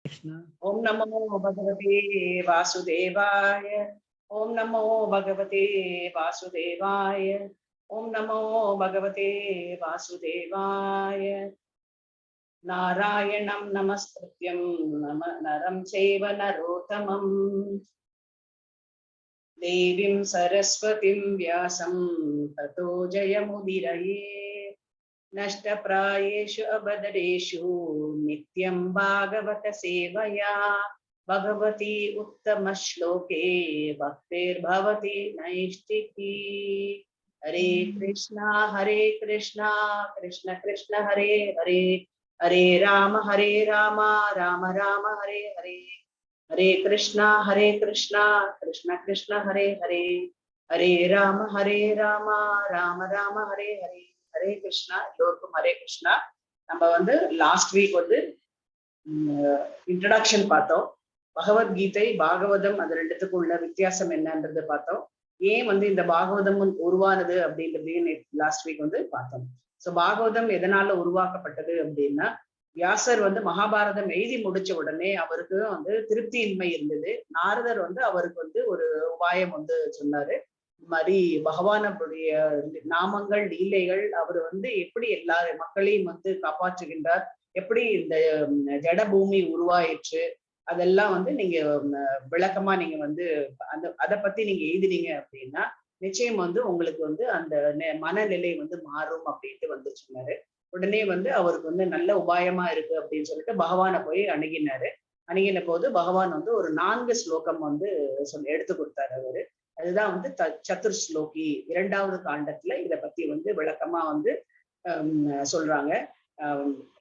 ओम नमो भगवते वासुदेवाय। ओम नमो भगवते वासुदेवाय। ओम नमो भगवते वासुदेवाय। नारायणं नमस्कृत्यं नरं चैव नरोत्तमम् देवीं सरस्वतीं व्यासं ततो जयमुदीरये। नष्टप्रायेषु अबदरेषु नित्यं भागवत सेवया भगवती उत्तमश्लोके भक्तिर्भवति नैष्टिकी। हरे कृष्णा कृष्ण कृष्ण हरे हरे, हरे राम राम राम हरे हरे। हरे कृष्णा कृष्ण कृष्ण हरे हरे, हरे राम राम राम हरे हरे। हरे कृष्णा எல்லோருக்கும் ஹரே கிருஷ்ணா. நம்ம வந்து லாஸ்ட் வீக் வந்து இன்ட்ரடக்ஷன் பார்த்தோம். பகவத்கீதை பாகவதம் அது ரெண்டுத்துக்கும் உள்ள வித்தியாசம் என்னன்றது பார்த்தோம். ஏன் வந்து இந்த பாகவதம் உருவானது அப்படின்றது லாஸ்ட் வீக் வந்து பார்த்தோம். ஸோ பாகவதம் எதனால உருவாக்கப்பட்டது அப்படின்னா, வியாசர் வந்து மகாபாரதம் எழுதி முடிச்ச உடனே அவருக்கு வந்து திருப்தியின்மை இருந்தது. நாரதர் வந்து அவருக்கு வந்து ஒரு உபாயம் வந்து சொன்னாரு. மாதிரி பகவானுடைய நாமங்கள் லீலைகள் அவர் வந்து எப்படி எல்லா மக்களையும் வந்து காப்பாற்றுகின்றார், எப்படி இந்த ஜட பூமி உருவாயிற்று, அதெல்லாம் வந்து நீங்க விளக்கமா நீங்க வந்து அதை பத்தி நீங்க எழுதினீங்க அப்படின்னா நிச்சயம் வந்து உங்களுக்கு வந்து அந்த மனநிலை வந்து மாறும் அப்படின்ட்டு வந்து சொன்னாரு. உடனே வந்து அவருக்கு வந்து நல்ல உபாயமா இருக்கு அப்படின்னு சொல்லிட்டு பகவானை போய் அணுகின போது பகவான் வந்து ஒரு 4 ஸ்லோகம் வந்து எடுத்து கொடுத்தாரு அவரு. அதுதான் வந்து சதுர் ஸ்லோகி 2வது காண்டத்துல இதை பத்தி வந்து விளக்கமா வந்து சொல்றாங்க.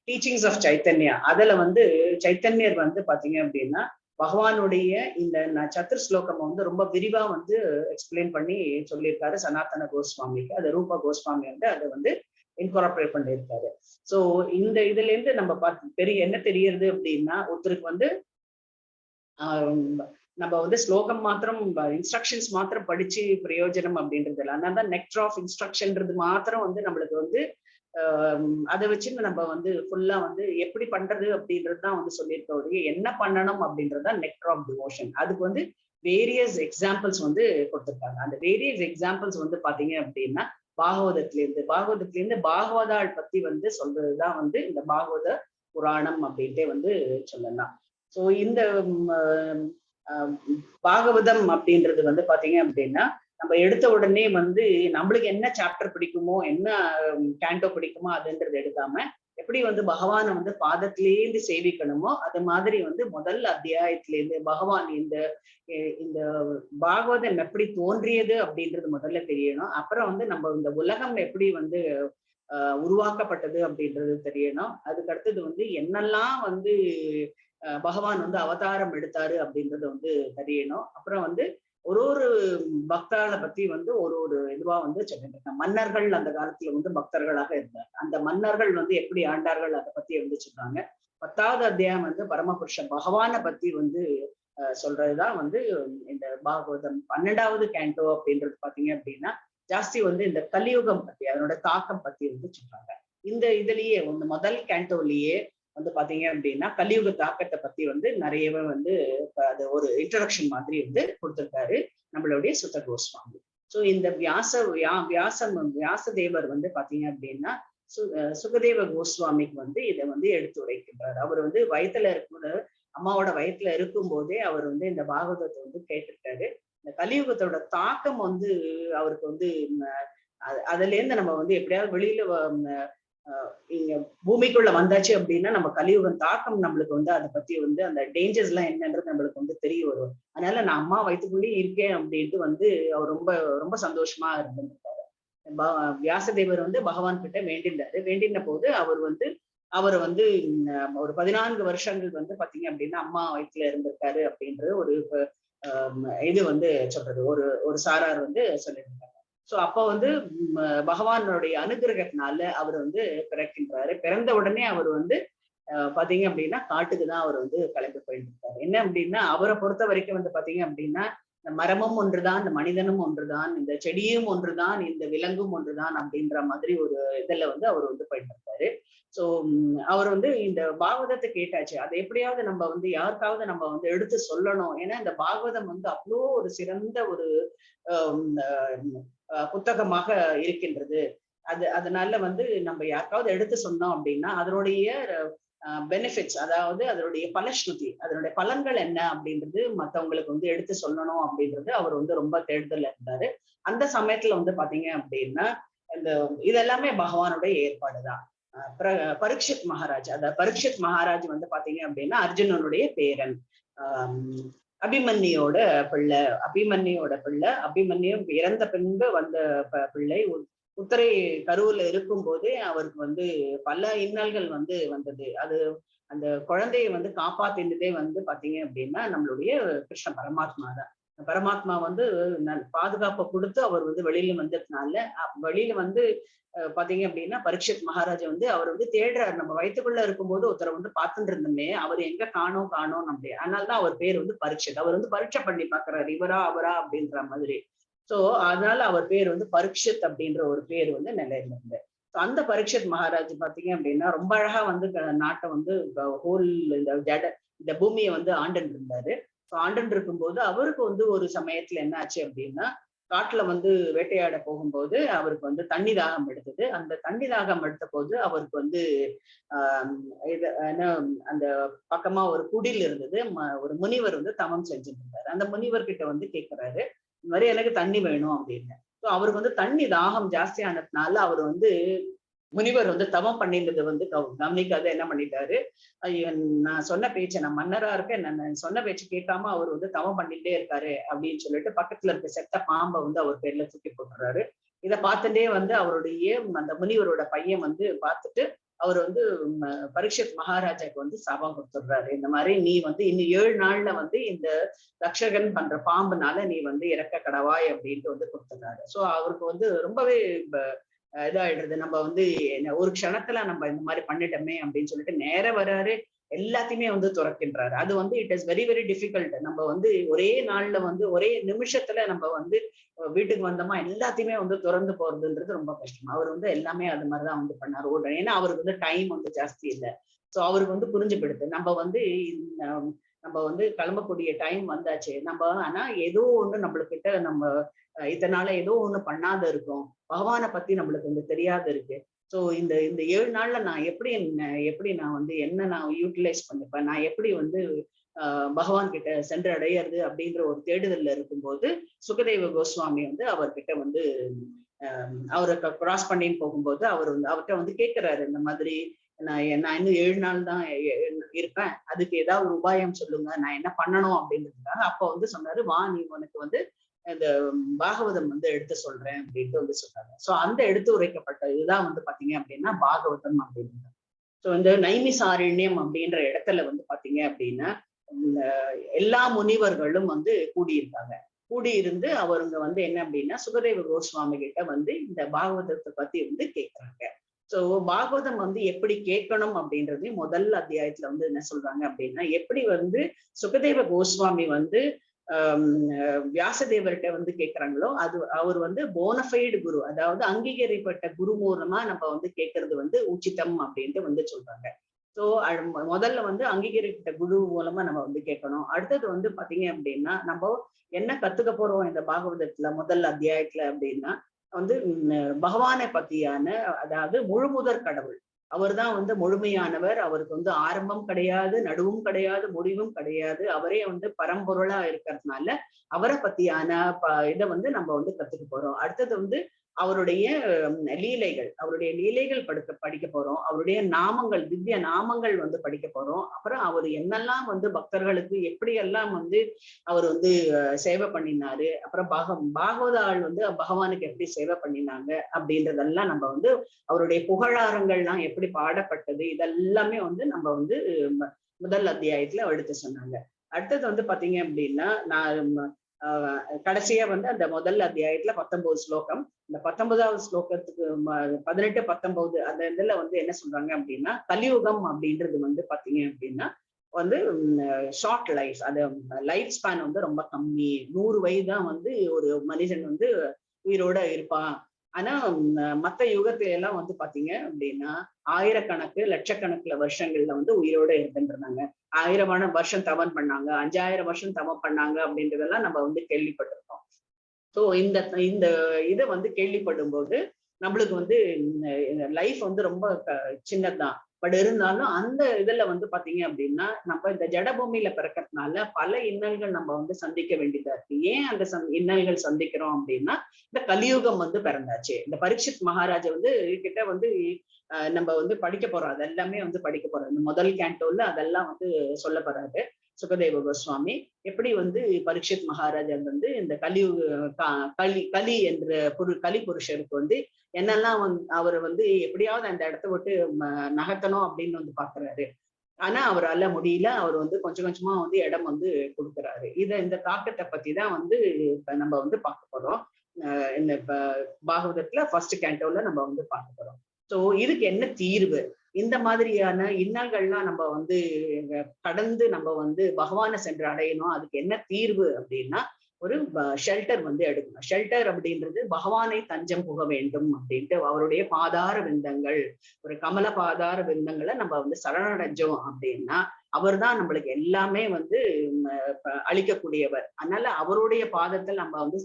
டீச்சிங்ஸ் ஆஃப் சைத்தன்யா, அதுல வந்து சைத்தன்யர் வந்து பாத்தீங்க அப்படின்னா பகவானுடைய இந்த சதுர் ஸ்லோகம் வந்து ரொம்ப விரிவா வந்து எக்ஸ்பிளைன் பண்ணி சொல்லியிருக்காரு சனாதன கோஸ்வாமிக்கு. அது ரூபா கோஸ்வாமி வந்து அதை வந்து இன்கார்பரேட் பண்ணியிருக்காரு. ஸோ இந்த இதுல இருந்து நம்ம என்ன தெரியுது அப்படின்னா, ஒருத்தருக்கு வந்து நம்ம வந்து ஸ்லோகம் மாத்திரம் இன்ஸ்ட்ரக்ஷன்ஸ் மாத்திரம் படிச்சு பிரயோஜனம் அப்படின்றது இல்லை. அதனால தான் நெக்டர் ஆஃப் இன்ஸ்ட்ரக்ஷன்றது மாத்திரம் வந்து நம்மளுக்கு வந்து அதை வச்சு நம்ம வந்து ஃபுல்லா வந்து எப்படி பண்றது அப்படின்றது தான் வந்து சொல்லியிருக்க. என்ன பண்ணணும் அப்படின்றதுதான் நெக்டர் ஆஃப் டிவோஷன். அதுக்கு வந்து வேரியஸ் எக்ஸாம்பிள்ஸ் வந்து கொடுத்துருக்காங்க. அந்த வேரியஸ் எக்ஸாம்பிள்ஸ் வந்து பாத்தீங்க அப்படின்னா பாகவதத்திலிருந்து பாகவதாள் பத்தி வந்து சொல்றதுதான் வந்து இந்த பாகவத புராணம் அப்படின்ட்டே வந்து சொல்லலாம். ஸோ இந்த பாகவதம் அப்படின்றது வந்து பாத்தீங்க அப்படின்னா நம்ம எடுத்த உடனே வந்து நம்மளுக்கு என்ன சாப்டர் பிடிக்குமோ, என்ன கேண்டோ பிடிக்குமோ அதுன்றது எடுக்காம எப்படி வந்து பகவானை வந்து பாதத்திலேருந்து சேவிக்கணுமோ அது மாதிரி வந்து முதல் அத்தியாயத்திலேருந்து பகவான் இந்த பாகவதம் எப்படி தோன்றியது அப்படின்றது முதல்ல தெரியணும். அப்புறம் வந்து நம்ம இந்த உலகம் எப்படி வந்து உருவாக்கப்பட்டது அப்படின்றது தெரியணும். அதுக்கு அடுத்தது வந்து என்னெல்லாம் வந்து பகவான் வந்து அவதாரம் எடுத்தாரு அப்படின்றது வந்து தெரியணும். அப்புறம் வந்து ஒரு பக்தர்களை பத்தி வந்து ஒரு இதுவா வந்து சொல்லிட்டு மன்னர்கள் அந்த காலத்துல வந்து பக்தர்களாக இருந்தாங்க. அந்த மன்னர்கள் வந்து எப்படி ஆண்டார்கள் அதை பத்தி வந்து சொல்றாங்க. 10வது அத்தியாயம் வந்து பரமபுருஷ பகவானை பத்தி வந்து சொல்றதுதான் வந்து இந்த பாகவதம். 12வது கேண்டோ அப்படின்றது பாத்தீங்க அப்படின்னா ஜாஸ்தி வந்து இந்த கலியுகம் பத்தி அதனோட தாக்கம் பத்தி வந்து சொல்றாங்க. இந்த இதுலயே முதல் கேண்டோலயே வந்து பாத்தீங்க அப்படின்னா கலியுக தாக்கத்தை பத்தி வந்து நிறையவே வந்து அது ஒரு இன்ட்ரடக்ஷன் மாதிரி வந்து கொடுத்திருக்காரு நம்மளுடைய சுத்த கோஸ்வாமி. ஸோ இந்த வியாசதேவர் வந்து பாத்தீங்க அப்படின்னா சுகதேவ கோஸ்வாமிக்கு வந்து இதை வந்து எடுத்து உரைக்கின்றார். அவர் வந்து வயத்துல இருக்கும்போது அம்மாவோட வயத்துல இருக்கும் போதே அவர் வந்து இந்த பாகவதத்தை வந்து கேட்டிருக்காரு. இந்த கலியுகத்தோட தாக்கம் வந்து அவருக்கு வந்து அதுல இருந்து நம்ம வந்து எப்படியாவது வெளியில இங்க பூமிக்குள்ள வந்தாச்சு அப்படின்னா நம்ம கலியுகம் தாக்கம் நம்மளுக்கு வந்து அதை பத்தி வந்து அந்த டேஞ்சர்ஸ் எல்லாம் என்னன்றது நம்மளுக்கு வந்து தெரிய வரும். அதனால நான் அம்மா வயிற்றுக்குள்ளேயே இருக்கேன் அப்படின்ட்டு வந்து அவர் ரொம்ப ரொம்ப சந்தோஷமா இருந்திருக்காரு. வியாசதேவர் வந்து பகவான் கிட்ட வேண்டின போது அவர் வந்து ஒரு 14 வருஷங்கள் வந்து பாத்தீங்க அப்படின்னா அம்மா வயிற்றுல இருந்திருக்காரு அப்படின்றது ஒரு இது வந்து சொல்றது ஒரு சாரார் வந்து சொல்லியிருக்காங்க. ஸோ அப்ப வந்து பகவானுடைய அனுகிரகத்தினால அவர் வந்து பிறக்கின்றாரு. பிறந்த உடனே அவர் வந்து பாத்தீங்க அப்படின்னா காட்டுக்கு தான் அவர் வந்து கிளம்பி போயிட்டு இருக்காரு. என்ன அப்படின்னா அவரை பொறுத்த வரைக்கும் வந்து பாத்தீங்க அப்படின்னா இந்த மரமும் ஒன்றுதான், இந்த மனிதனும் ஒன்றுதான், இந்த செடியும் ஒன்றுதான், இந்த விலங்கும் ஒன்றுதான் அப்படின்ற மாதிரி ஒரு இதுல வந்து அவர் வந்து பயன்படுத்தாரு. சோ அவர் வந்து இந்த பாகவதத்தை கேட்டாச்சு. அதை எப்படியாவது நம்ம வந்து யாருக்காவது நம்ம வந்து எடுத்து சொல்லணும். ஏன்னா இந்த பாகவதம் வந்து அவ்வளோ ஒரு சிறந்த ஒரு புத்தகமாக இருக்கின்றது. அதனால வந்து நம்ம யாருக்காவது எடுத்து சொன்னோம் அப்படின்னா அதனுடைய பெனிஃபிட்ஸ், அதாவது அதனுடைய பலஸ்ருதி, அதனுடைய பலன்கள் என்ன அப்படின்றது மத்தவங்களுக்கு வந்து எடுத்து சொல்லணும் அப்படின்றது அவர் வந்து ரொம்ப தேடுதல் இருந்தாரு. அந்த சமயத்துல வந்து பாத்தீங்க அப்படின்னா இந்த இதெல்லாமே பகவானுடைய ஏற்பாடுதான். பரீட்சித் மகாராஜ், அந்த பரீட்சித் மகாராஜ் வந்து பாத்தீங்க அப்படின்னா அர்ஜுனனுடைய பேரன். அபிமன்யோட பிள்ளை, அபிமன்யு இறந்த பின்பு வந்த பிள்ளை. உத்தரை கருவுல இருக்கும் போதே அவருக்கு வந்து பல இன்னல்கள் வந்து வந்தது. அது அந்த குழந்தையை வந்து காப்பாத்தினதே வந்து பாத்தீங்க அப்படின்னா நம்மளுடைய கிருஷ்ண பரமாத்மா தான். பரமாத்மா வந்து பாதுகாப்பை கொடுத்து அவர் வந்து வெளியில வந்ததுனால வெளியில வந்து பாத்தீங்க அப்படின்னா பரீட்சித் மகாராஜா வந்து அவர் வந்து தேடுறாரு. நம்ம வயிற்றுக்குள்ள இருக்கும்போது ஒருத்தரை வந்து பார்த்துட்டு இருந்தோமே, அவர் எங்க காணோம் அப்படி. அதனாலதான் அவர் பேர் வந்து பரீட்சித். அவர் வந்து பரீட்சை பண்ணி பாக்குறாரு, இவரா அவரா அப்படின்ற மாதிரி. சோ அதனால அவர் பேர் வந்து பரீட்சித் அப்படின்ற ஒரு பேர் வந்து நிலையில இருந்து. அந்த பரீட்சித் மகாராஜ் பாத்தீங்க அப்படின்னா ரொம்ப அழகா வந்து நாட்டை வந்து ஹோல் இந்த பூமியை வந்து ஆண்டுன்னு இருந்தாரு. ஆண்டுன்னு இருக்கும்போது அவருக்கு வந்து ஒரு சமயத்துல என்ன ஆச்சு அப்படின்னா காட்டுல வந்து வேட்டையாட போகும்போது அவருக்கு வந்து தண்ணி தாகம் எடுத்தது. அந்த தண்ணி தாகம் எடுத்த போது அவருக்கு வந்து அந்த பக்கமா ஒரு குடில் இருந்தது. ஒரு முனிவர் வந்து தவம் செஞ்சுட்டு இருந்தாரு. அந்த முனிவர் கிட்ட வந்து கேட்கிறாரு, இந்த மாதிரி எனக்கு தண்ணி வேணும் அப்படின்னு. அவருக்கு வந்து தண்ணி தாகம் ஜாஸ்தியானதுனால அவர் வந்து முனிவர் வந்து தவம் பண்ணியிருந்தது வந்து கவனிக்காத என்ன பண்ணிட்டாரு, நான் சொன்ன பேச்சை, நான் மன்னரா இருக்கேன், நான் சொன்ன பேச்சு கேட்காம அவர் வந்து தவம் பண்ணிட்டே இருக்காரு அப்படின்னு சொல்லிட்டு பக்கத்துல இருக்க செத்த பாம்பை வந்து அவர் பேர்ல தூக்கி போட்டுறாரு. இதை பார்த்துட்டே வந்து அவருடைய அந்த முனிவரோட பையன் வந்து பார்த்துட்டு அவர் வந்து பரீட்சித் மகாராஜாக்கு வந்து சாபம் கொடுத்துடுறாரு. இந்த மாதிரி நீ வந்து இன்னும் 7 நாள்ல வந்து இந்த ரக்ஷகன் பண்ற பாம்புனால நீ வந்து இறக்க கடவாய் அப்படின்ட்டு வந்து கொடுத்துடுறாரு. சோ அவருக்கு வந்து ரொம்பவே இதாயிடுறது. நம்ம வந்து ஒரு க்ஷணத்துல நம்ம இந்த மாதிரி பண்ணிட்டோமே அப்படின்னு சொல்லிட்டு நேர வராரு, எல்லாத்தையுமே வந்து துறக்கின்றாரு. அது வந்து it is very very difficult. நம்ம வந்து ஒரே நாள்ல வந்து ஒரே நிமிஷத்துல நம்ம வந்து வீட்டுக்கு வந்தோமா எல்லாத்தையுமே வந்து துறந்து போறதுன்றது ரொம்ப கஷ்டம். அவர் வந்து எல்லாமே அது மாதிரிதான் வந்து பண்ணாரு. ஏன்னா அவருக்கு வந்து டைம் வந்து ஜாஸ்தி இல்லை. சோ அவருக்கு வந்து புரிஞ்சுப்படுது நம்ம வந்து நம்ம வந்து கிளம்பக்கூடிய டைம் வந்தாச்சு. நம்ம ஆனா ஏதோ ஒண்ணு நம்மளுக்கிட்ட நம்ம இதனால ஏதோ ஒண்ணு பண்ணாத இருக்கும். பகவானை பத்தி நம்மளுக்கு வந்து தெரியாத இருக்கு. சோ இந்த இந்த 7 நாள்ல நான் எப்படி நான் வந்து என்ன நான் யூட்டிலைஸ் பண்ணிப்பேன், நான் எப்படி வந்து பகவான் கிட்ட சென்று அடையிறது அப்படின்ற ஒரு தேடுதல்ல இருக்கும்போது சுகதேவ கோஸ்வாமி வந்து அவர்கிட்ட வந்து அவரை கிராஸ் பண்ணின்னு போகும்போது அவர் வந்து அவர்கிட்ட வந்து கேட்கிறாரு, இந்த மாதிரி நான் இன்னும் 7 நாள் தான் இருப்பேன், அதுக்கு ஏதாவது ஒரு உபாயம் சொல்லுங்க, நான் என்ன பண்ணணும் அப்படின்றதுக்காக. அப்ப வந்து சொன்னாரு, வா நீ உனக்கு வந்து இந்த பாகவதம் வந்து எடுத்து சொல்றேன் அப்படின்ட்டு வந்து சொன்னாங்க. சோ அந்த எடுத்து உரைக்கப்பட்ட இதுதான் வந்து பாத்தீங்க அப்படின்னா பாகவதம் அப்படின்றது. சோ இந்த நைமிசாரண்யம் அப்படின்ற இடத்துல வந்து பாத்தீங்க அப்படின்னா எல்லா முனிவர்களும் வந்து கூடியிருக்காங்க. கூடியிருந்து அவருங்க வந்து என்ன அப்படின்னா சுகதேவ கோஸ்வாமி கிட்ட வந்து இந்த பாகவதத்தை பத்தி வந்து கேட்கிறாங்க. சோ பாகவதம் வந்து எப்படி கேட்கணும் அப்படின்றதையும் முதல் அத்தியாயத்துல வந்து என்ன சொல்றாங்க அப்படின்னா, எப்படி வந்து சுகதேவ கோஸ்வாமி வந்து வியாசதேவர்கிட்ட வந்து கேட்கிறாங்களோ அது அவர் வந்து போனஃபைடு குரு, அதாவது அங்கீகரிக்கப்பட்ட குரு மூலமா நம்ம வந்து கேட்கறது வந்து உச்சிதம் அப்படின்ட்டு வந்து சொல்றாங்க. சோ முதல்ல வந்து அங்கீகரிக்கப்பட்ட குரு மூலமா நம்ம வந்து கேட்கணும். அடுத்தது வந்து பாத்தீங்க அப்படின்னா நம்ம என்ன கத்துக்க போறோம் இந்த பாகவதத்துல முதல் அத்தியாயத்துல அப்படின்னா வந்து பகவானை பத்தியான, அதாவது முழுமுதற் கடவுள் அவர் தான் வந்து முழுமையானவர். அவருக்கு வந்து ஆரம்பம் கிடையாது, நடுவும் கிடையாது, முடிவும் கிடையாது. அவரே வந்து பரம்பொருளா இருக்கிறதுனால அவரை பத்தியான இதை வந்து நம்ம வந்து கத்துக்க போறோம். அடுத்தது வந்து அவருடைய அவருடைய லீலைகள் படிக்க போறோம். அவருடைய நாமங்கள், திவ்ய நாமங்கள் வந்து படிக்க போறோம். அப்புறம் அவர் என்னெல்லாம் வந்து பக்தர்களுக்கு எப்படியெல்லாம் வந்து அவர் வந்து சேவை பண்ணினாரு, அப்புறம் பாகவத ஆள் வந்து பகவானுக்கு எப்படி சேவை பண்ணினாங்க அப்படின்றதெல்லாம் நம்ம வந்து அவருடைய புகழாரங்கள்லாம் எப்படி பாடப்பட்டது இதெல்லாமே வந்து நம்ம வந்து முதல் அத்தியாயத்துல எடுத்து சொன்னாங்க. அடுத்தது வந்து பாத்தீங்க அப்படின்னா நான் கடைசியா வந்து அந்த முதல் அத்தியாயத்துல 19 ஸ்லோகம். இந்த 19வது ஸ்லோகத்துக்கு 18, 19 அந்த இதுல வந்து என்ன சொல்றாங்க அப்படின்னா கலியுகம் அப்படின்றது வந்து பாத்தீங்க அப்படின்னா வந்து ஷார்ட் லைஃப், அது லைஃப் ஸ்பேன் வந்து ரொம்ப கம்மி. 100 வயது தான் வந்து ஒரு மனிதன் வந்து உயிரோட இருப்பான். ஆனா மத்த யுகத்துல எல்லாம் வந்து பாத்தீங்க அப்படின்னா ஆயிரக்கணக்கு லட்சக்கணக்குல வருஷங்கள்ல வந்து உயிரோட இருந்துருந்தாங்க. 1000 வருஷம் தவம் பண்ணாங்க, 5000 வருஷம் தவம் பண்ணாங்க அப்படின்றதெல்லாம் நம்ம வந்து கேள்விப்பட்டிருக்கோம். சோ இந்த இந்த இதை வந்து கேள்விப்படும் போது நம்மளுக்கு வந்து லைஃப் வந்து ரொம்ப சின்னதுதான். பட் இருந்தாலும் அந்த இதுல வந்து பாத்தீங்க அப்படின்னா நம்ம இந்த ஜடபூமியில பிறக்கிறதுனால பல இன்னல்கள் நம்ம வந்து சந்திக்க வேண்டியதா இருக்கு. ஏன் அந்த இன்னல்கள் சந்திக்கிறோம் அப்படின்னா இந்த கலியுகம் வந்து பிறந்தாச்சு. இந்த பரீட்சித் மகாராஜா வந்து கிட்ட வந்து நம்ம வந்து படிக்க போறோம். அதெல்லாமே வந்து படிக்க போறோம். இந்த முதல் கேண்டோல அதெல்லாம் வந்து சொல்ல போறாரு சுகதேவ கோஸ்வாமி. எப்படி வந்து பரீட்சித் மகாராஜா வந்து இந்த கலி என்ற கலி புருஷருக்கு வந்து என்னெல்லாம் அவர் வந்து எப்படியாவது அந்த இடத்த விட்டு நகர்த்தணும் அப்படின்னு வந்து பாக்குறாரு. ஆனா அவரால முடியல. அவர் வந்து கொஞ்சம் கொஞ்சமா வந்து இடம் வந்து கொடுக்குறாரு. இந்த தாக்கத்தை பத்தி தான் வந்து இப்ப நம்ம வந்து பார்க்க போறோம். இந்த பாகவதத்துல ஃபர்ஸ்ட் கேண்டோல நம்ம வந்து பார்க்க போறோம். சோ இதுக்கு என்ன தீர்வு? இந்த மாதிரியான இன்னல்கள்லாம் நம்ம வந்து கடந்து நம்ம வந்து பகவானை சென்று அடையணும். அதுக்கு என்ன தீர்வு அப்படின்னா ஒரு ஷெல்டர் வந்து எடுக்கணும். ஷெல்டர் அப்படின்றது பகவானை தஞ்சம் புக வேண்டும் அப்படின்ட்டு அவருடைய பாதார விந்தங்கள், ஒரு கமல பாதார விந்தங்களை நம்ம வந்து சரணடைஞ்சோம் அப்படின்னா அவர் தான் நம்மளுக்கு எல்லாமே வந்து அளிக்கக்கூடியவர். அதனால அவருடைய பாதத்தில் நம்ம வந்து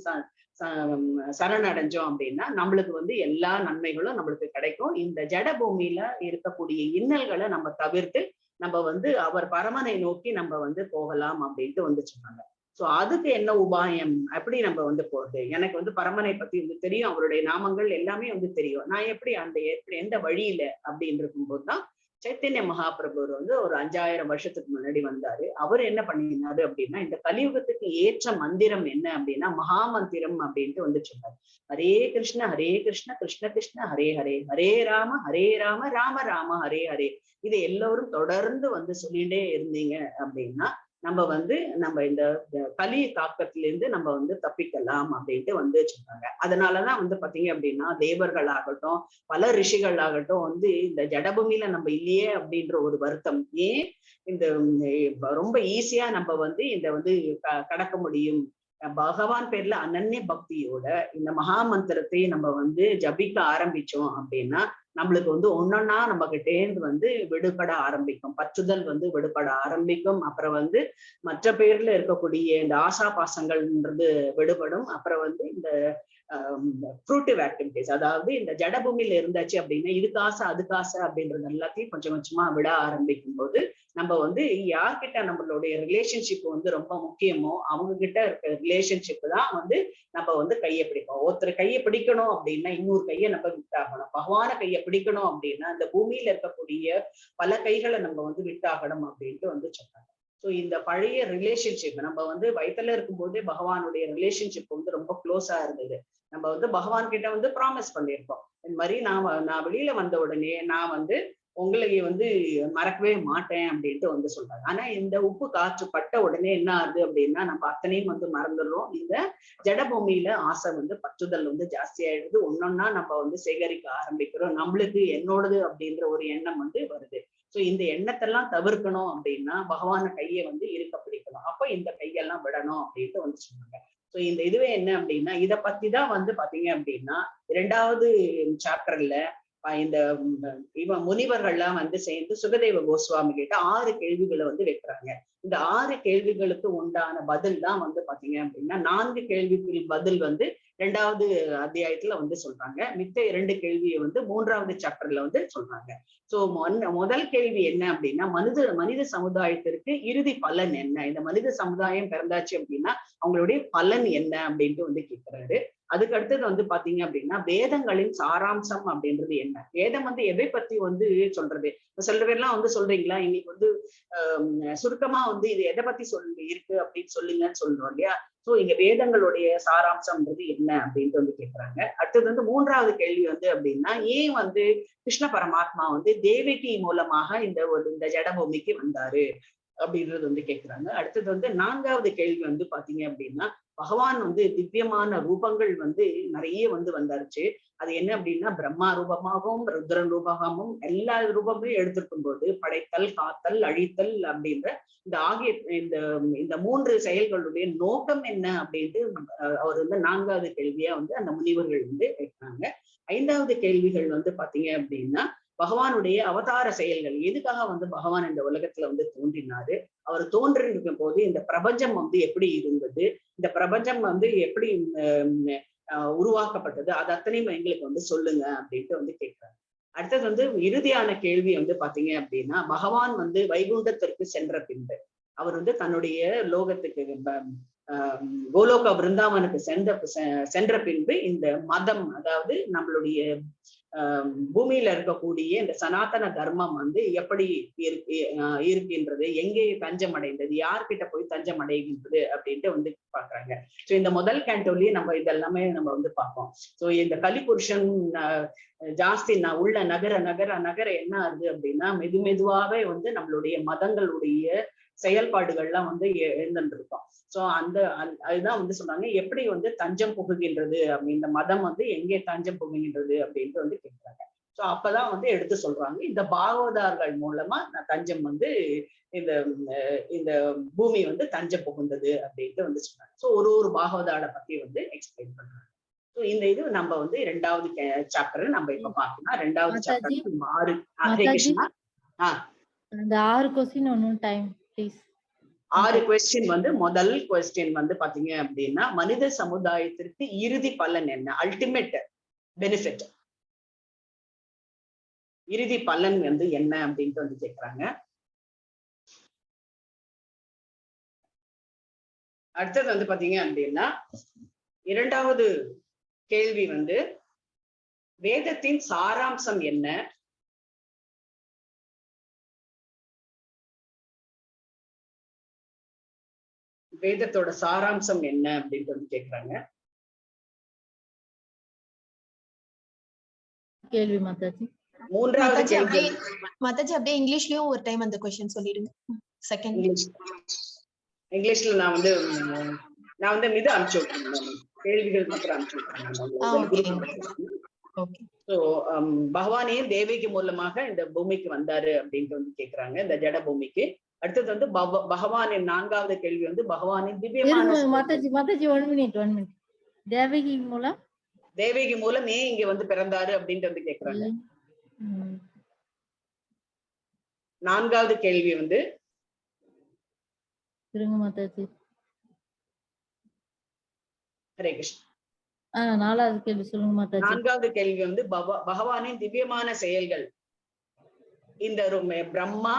சரணடைஞ்சோம் அப்படின்னா நம்மளுக்கு வந்து எல்லா நன்மைகளும் நம்மளுக்கு கிடைக்கும். இந்த ஜட பூமியில இருக்கக்கூடிய இன்னல்களை நம்ம தவிர்த்து நம்ம வந்து அவர் பரமனை நோக்கி நம்ம வந்து போகலாம் அப்படின்ட்டு வந்து சொன்னாங்க. சோ அதுக்கு என்ன உபாயம், எப்படி நம்ம வந்து போறது? எனக்கு வந்து பரமனை பத்தி வந்து தெரியும், அவருடைய நாமங்கள் எல்லாமே வந்து தெரியும். நான் எப்படி எந்த வழியில அப்படின்னு இருக்கும்போதுதான் சைத்தன்ய மகாபிரபு வந்து ஒரு 5000 வருஷத்துக்கு முன்னாடி வந்தாரு. அவர் என்ன பண்ணினாரு அப்படின்னா இந்த கலியுகத்துக்கு ஏற்ற மந்திரம் என்ன அப்படின்னா மகா மந்திரம் அப்படின்ட்டு வந்து சொன்னார். ஹரே கிருஷ்ண கிருஷ்ண கிருஷ்ண ஹரே ஹரே, ஹரே ராம ராம ராம ஹரே ஹரே. இதை எல்லோரும் தொடர்ந்து வந்து சொல்லிட்டே இருந்தீங்க அப்படின்னா நம்ம இந்த கலி தாக்கத்திலிருந்து நம்ம வந்து தப்பிக்கலாம் அப்படின்ட்டு வந்து சொன்னாங்க. அதனாலதான் வந்து பாத்தீங்க அப்படின்னா தேவர்கள் ஆகட்டும் பல ரிஷிகள் ஆகட்டும் வந்து இந்த ஜடபூமியில நம்ம இல்லையே அப்படின்ற ஒரு வருத்தம். ஏன் இந்த ரொம்ப ஈஸியா நம்ம வந்து இந்த வந்து கடக்க முடியும். பகவான் பேர்ல அனன்ய பக்தியோட இந்த மகா மந்திரத்தை நம்ம வந்து ஜபிக்க ஆரம்பிச்சோம் அப்படின்னா நம்மளுக்கு வந்து ஒன்னொன்னா நம்ம கிட்டேந்து வந்து விடுபட ஆரம்பிக்கும். பற்றுதல் வந்து விடுபட ஆரம்பிக்கும். அப்புறம் வந்து மற்ற பேர்ல இருக்கக்கூடிய இந்த ஆசா பாசங்கள்ன்றது விடுபடும். அப்புறம் வந்து இந்த ஃப்ரூட்டிவ் ஆக்டிவிட்டிஸ், அதாவது இந்த ஜடபூமியில இருந்தாச்சு அப்படின்னா இதுக்கு ஆசை அதுக்கு ஆசை அப்படின்றது எல்லாத்தையும் கொஞ்சம் கொஞ்சமா விட ஆரம்பிக்கும் போது நம்ம வந்து யார்கிட்ட நம்மளுடைய ரிலேஷன்ஷிப் வந்து ரொம்ப முக்கியமோ அவங்க கிட்ட இருக்க ரிலேஷன்ஷிப் தான் வந்து நம்ம வந்து கையை பிடிப்போம். ஒருத்தர் கையை பிடிக்கணும் அப்படின்னா இன்னொரு கையை நம்ம விட்டாகணும். பகவான கையை பிடிக்கணும் அப்படின்னா இந்த பூமியில இருக்கக்கூடிய பல கைகளை நம்ம வந்து விட்டாகணும் அப்படின்ட்டு வந்து சொன்னாங்க. ஸோ இந்த பழைய ரிலேஷன்ஷிப் நம்ம வந்து வயிற்றுல இருக்கும்போதே பகவானுடைய ரிலேஷன்ஷிப் வந்து ரொம்ப க்ளோஸா இருந்தது. நம்ம வந்து பகவான் கிட்ட வந்து ப்ராமிஸ் பண்ணியிருக்கோம், இந்த மாதிரி நான் வெளியில வந்த உடனே நான் வந்து உங்களை வந்து மறக்கவே மாட்டேன் அப்படின்ட்டு வந்து சொல்றாங்க. ஆனா இந்த உப்பு காற்று பட்ட உடனே என்ன ஆகுது அப்படின்னா நம்ம அத்தனையும் வந்து மறந்துடுறோம். இந்த ஜடபூமியில ஆசை வந்து பற்றுதல் வந்து ஜாஸ்தியாயிடுது. ஒன்னொன்னா நம்ம வந்து சேகரிக்க ஆரம்பிக்கிறோம். நம்மளுக்கு என்னோடது அப்படின்ற ஒரு எண்ணம் வந்து வருது. சோ இந்த எண்ணத்தெல்லாம் தவிர்க்கணும் அப்படின்னா பகவான கையை வந்து இருக்க பிடிக்கணும். அப்ப இந்த கையெல்லாம் விடணும் அப்படின்ட்டு வந்து சொன்னாங்க. சோ இந்த இதுவே என்ன அப்படின்னா இதை பத்தி தான் வந்து பாத்தீங்க அப்படின்னா 2வது சாப்டர்ல இந்த முனிவர்கள்லாம் வந்து சேர்ந்து சுகதேவ கோஸ்வாமி கிட்ட 6 கேள்விகளை வந்து வைக்கிறாங்க. இந்த 6 கேள்விகளுக்கு உண்டான பதில் தான் வந்து பாத்தீங்க அப்படின்னா 4 கேள்விக்கு பதில் வந்து 2வது அத்தியாயத்துல வந்து சொல்றாங்க. மித்த 2 கேள்வியை வந்து 3வது சாப்டர்ல வந்து சொல்றாங்க. சோ முதல் கேள்வி என்ன அப்படின்னா மனித சமுதாயத்திற்கு இறுதி பலன் என்ன, இந்த மனித சமுதாயம் பிறந்தாச்சு அப்படின்னா அவங்களுடைய பலன் என்ன அப்படின்ட்டு வந்து கேட்கிறாரு. அதுக்கு அடுத்தது வந்து பாத்தீங்க அப்படின்னா வேதங்களின் சாராம்சம் அப்படின்றது என்ன, வேதம் வந்து எதை பத்தி வந்து சொல்றது. சில பேர்லாம் வந்து சொல்றீங்களா இன்னைக்கு வந்து சுருக்கமா வந்து இது எதை பத்தி இருக்கு அப்படின்னு சொல்லுங்கன்னு சொல்றோம் இல்லையா. சோ இங்க வேதங்களுடைய சாராம்சம்ன்றது என்ன அப்படின்ட்டு வந்து கேட்கிறாங்க. அடுத்தது வந்து 3வது கேள்வி வந்து அப்படின்னா ஏன் வந்து கிருஷ்ண பரமாத்மா வந்து தேவகி மூலமாக இந்த ஜடபூமிக்கு வந்தாரு அப்படின்றது வந்து கேட்கிறாங்க. அடுத்தது வந்து 4வது கேள்வி வந்து பாத்தீங்க அப்படின்னா பகவான் வந்து திவ்யமான ரூபங்கள் வந்து நிறைய வந்து வந்தாருச்சு. அது என்ன அப்படின்னா பிரம்மா ரூபமாகவும் ருத்ரன் ரூபமாகவும் எல்லா ரூபமே எடுத்திருக்கும் போது படைத்தல், காத்தல், அழித்தல் அப்படின்ற இந்த ஆகிய இந்த இந்த 3 செயல்களுடைய நோக்கம் என்ன அப்படின்ட்டு அவர் வந்து 4வது கேள்வியா வந்து அந்த முனிவர்கள் வந்து கேட்கிறாங்க. 5வது கேள்விகள் வந்து பாத்தீங்க அப்படின்னா பகவானுடைய அவதார செயல்கள், எதுக்காக வந்து பகவான் இந்த உலகத்துல வந்து தோன்றினாரு, அவர் தோன்றிருக்கும் போது இந்த பிரபஞ்சம் வந்து எப்படி இருந்தது, இந்த பிரபஞ்சம் வந்து எப்படி உருவாக்கப்பட்டது, அது அத்தனையும் எங்களுக்கு வந்து சொல்லுங்க அப்படின்ட்டு வந்து கேட்கிறாங்க. அடுத்தது வந்து இறுதியான கேள்வி வந்து பாத்தீங்க அப்படின்னா பகவான் வந்து வைகுண்டத்திற்கு சென்ற பின்பு அவர் வந்து தன்னுடைய லோகத்துக்கு கோலோக பிருந்தாவனுக்கு சென்ற பின்பு இந்த மதம், அதாவது நம்மளுடைய பூமியில இருக்கக்கூடிய இந்த சனாதன தர்மம் வந்து எப்படி இருக்கின்றது, எங்கே தஞ்சம் அடைந்தது, யார்கிட்ட போய் தஞ்சம் அடைகின்றது அப்படின்ட்டு வந்து பாக்குறாங்க. சோ இந்த முதல் கேண்டோலயே நம்ம இதெல்லாமே நம்ம வந்து பார்ப்போம். சோ இந்த கலிபுருஷன் ஜாஸ்தி உள்ள நகர நகர நகர என்ன ஆகுது அப்படின்னா மெதுவாவே வந்து நம்மளுடைய மதங்களுடைய செயல்பாடுகள்லாம் வந்து எழுந்துருக்கோம். சோ அதுதான் வந்து சொன்னாங்க எப்படி வந்து தஞ்சம் புகுகின்றது இந்த மதம் வந்து எங்கே தஞ்சம் புகுகின்றது அப்படின்ட்டு வந்து கேட்கிறாங்க. சோ அப்பதான் வந்து எடுத்து சொல்றாங்க இந்த பாகவதார்கள் மூலமா தஞ்சம் வந்து இந்த இந்த பூமி வந்து தஞ்சம் புகுந்தது அப்படின்ட்டு வந்து சொன்னாங்க. சோ ஒரு பாகவதாட பத்தி வந்து எக்ஸ்பிளைன் பண்றாங்க. சோ இந்த இது நம்ம வந்து 2வது சாப்டர் நம்ம இப்ப பார்க்கணும். 2வது சாப்டர் 6. ஹரே கிருஷ்ணா. அந்த 6 क्वेश्चन ஒன்னும் டைம் ப்ளீஸ். 6 क्वेश्चन வந்து முதல் क्वेश्चन வந்து பாத்தீங்க அப்படின்னா மனித சமுதாயத்திற்கு இறுதி பலன் என்ன, அல்டிமேட் பெனிஃபிட், இறுதி பலன் வந்து என்ன அப்படின்ட்டு வந்து கேக்குறாங்க. அடுத்தது வந்து பாத்தீங்க அப்படின்னா 2வது கேள்வி வந்து வேதத்தின் சாராம்சம் என்ன, வேதத்தோட சாராம்சம் என்ன அப்படின்ட்டு வந்து கேக்குறாங்க. கேள்வி மாதாஜி. 3வது கேள்வி மாதாஜி அப்படியே இங்கிலீஷ்லயும் ஒரு டைம் அந்த क्वेश्चन சொல்லிடுங்க. செகண்ட் இங்கிலீஷ்ல நான் வந்து இது அனுப்பிச்சு விட்டுறேன், கேள்விகள் மாத்திரம் அனுப்பிச்சு விட்டுறேன். சோ பகவானே தேவகி மூலமாக இந்த பூமிக்கு வந்தாரு அப்படின்ட்டு வந்து கேக்குறாங்க, இந்த ஜட பூமிக்கு. அடுத்தது வந்து பகவானின் 4வது கேள்வி வந்து பகவானின் திவ்யமான மாதாஜி 1 மினிட் தேவகி மூலம் ஏன் இங்க வந்து பிறந்தாரு அப்படின்ட்டு வந்து கேக்குறாங்க. 4வது கேள்வி வந்து மாதாஜி. ஹரே கிருஷ்ணா. 4வது கேள்வி சொல்லுங்க மாதாஜி. 4வது கேள்வி வந்து பகவானின் திவ்யமான செயல்கள், இந்த பிரம்மா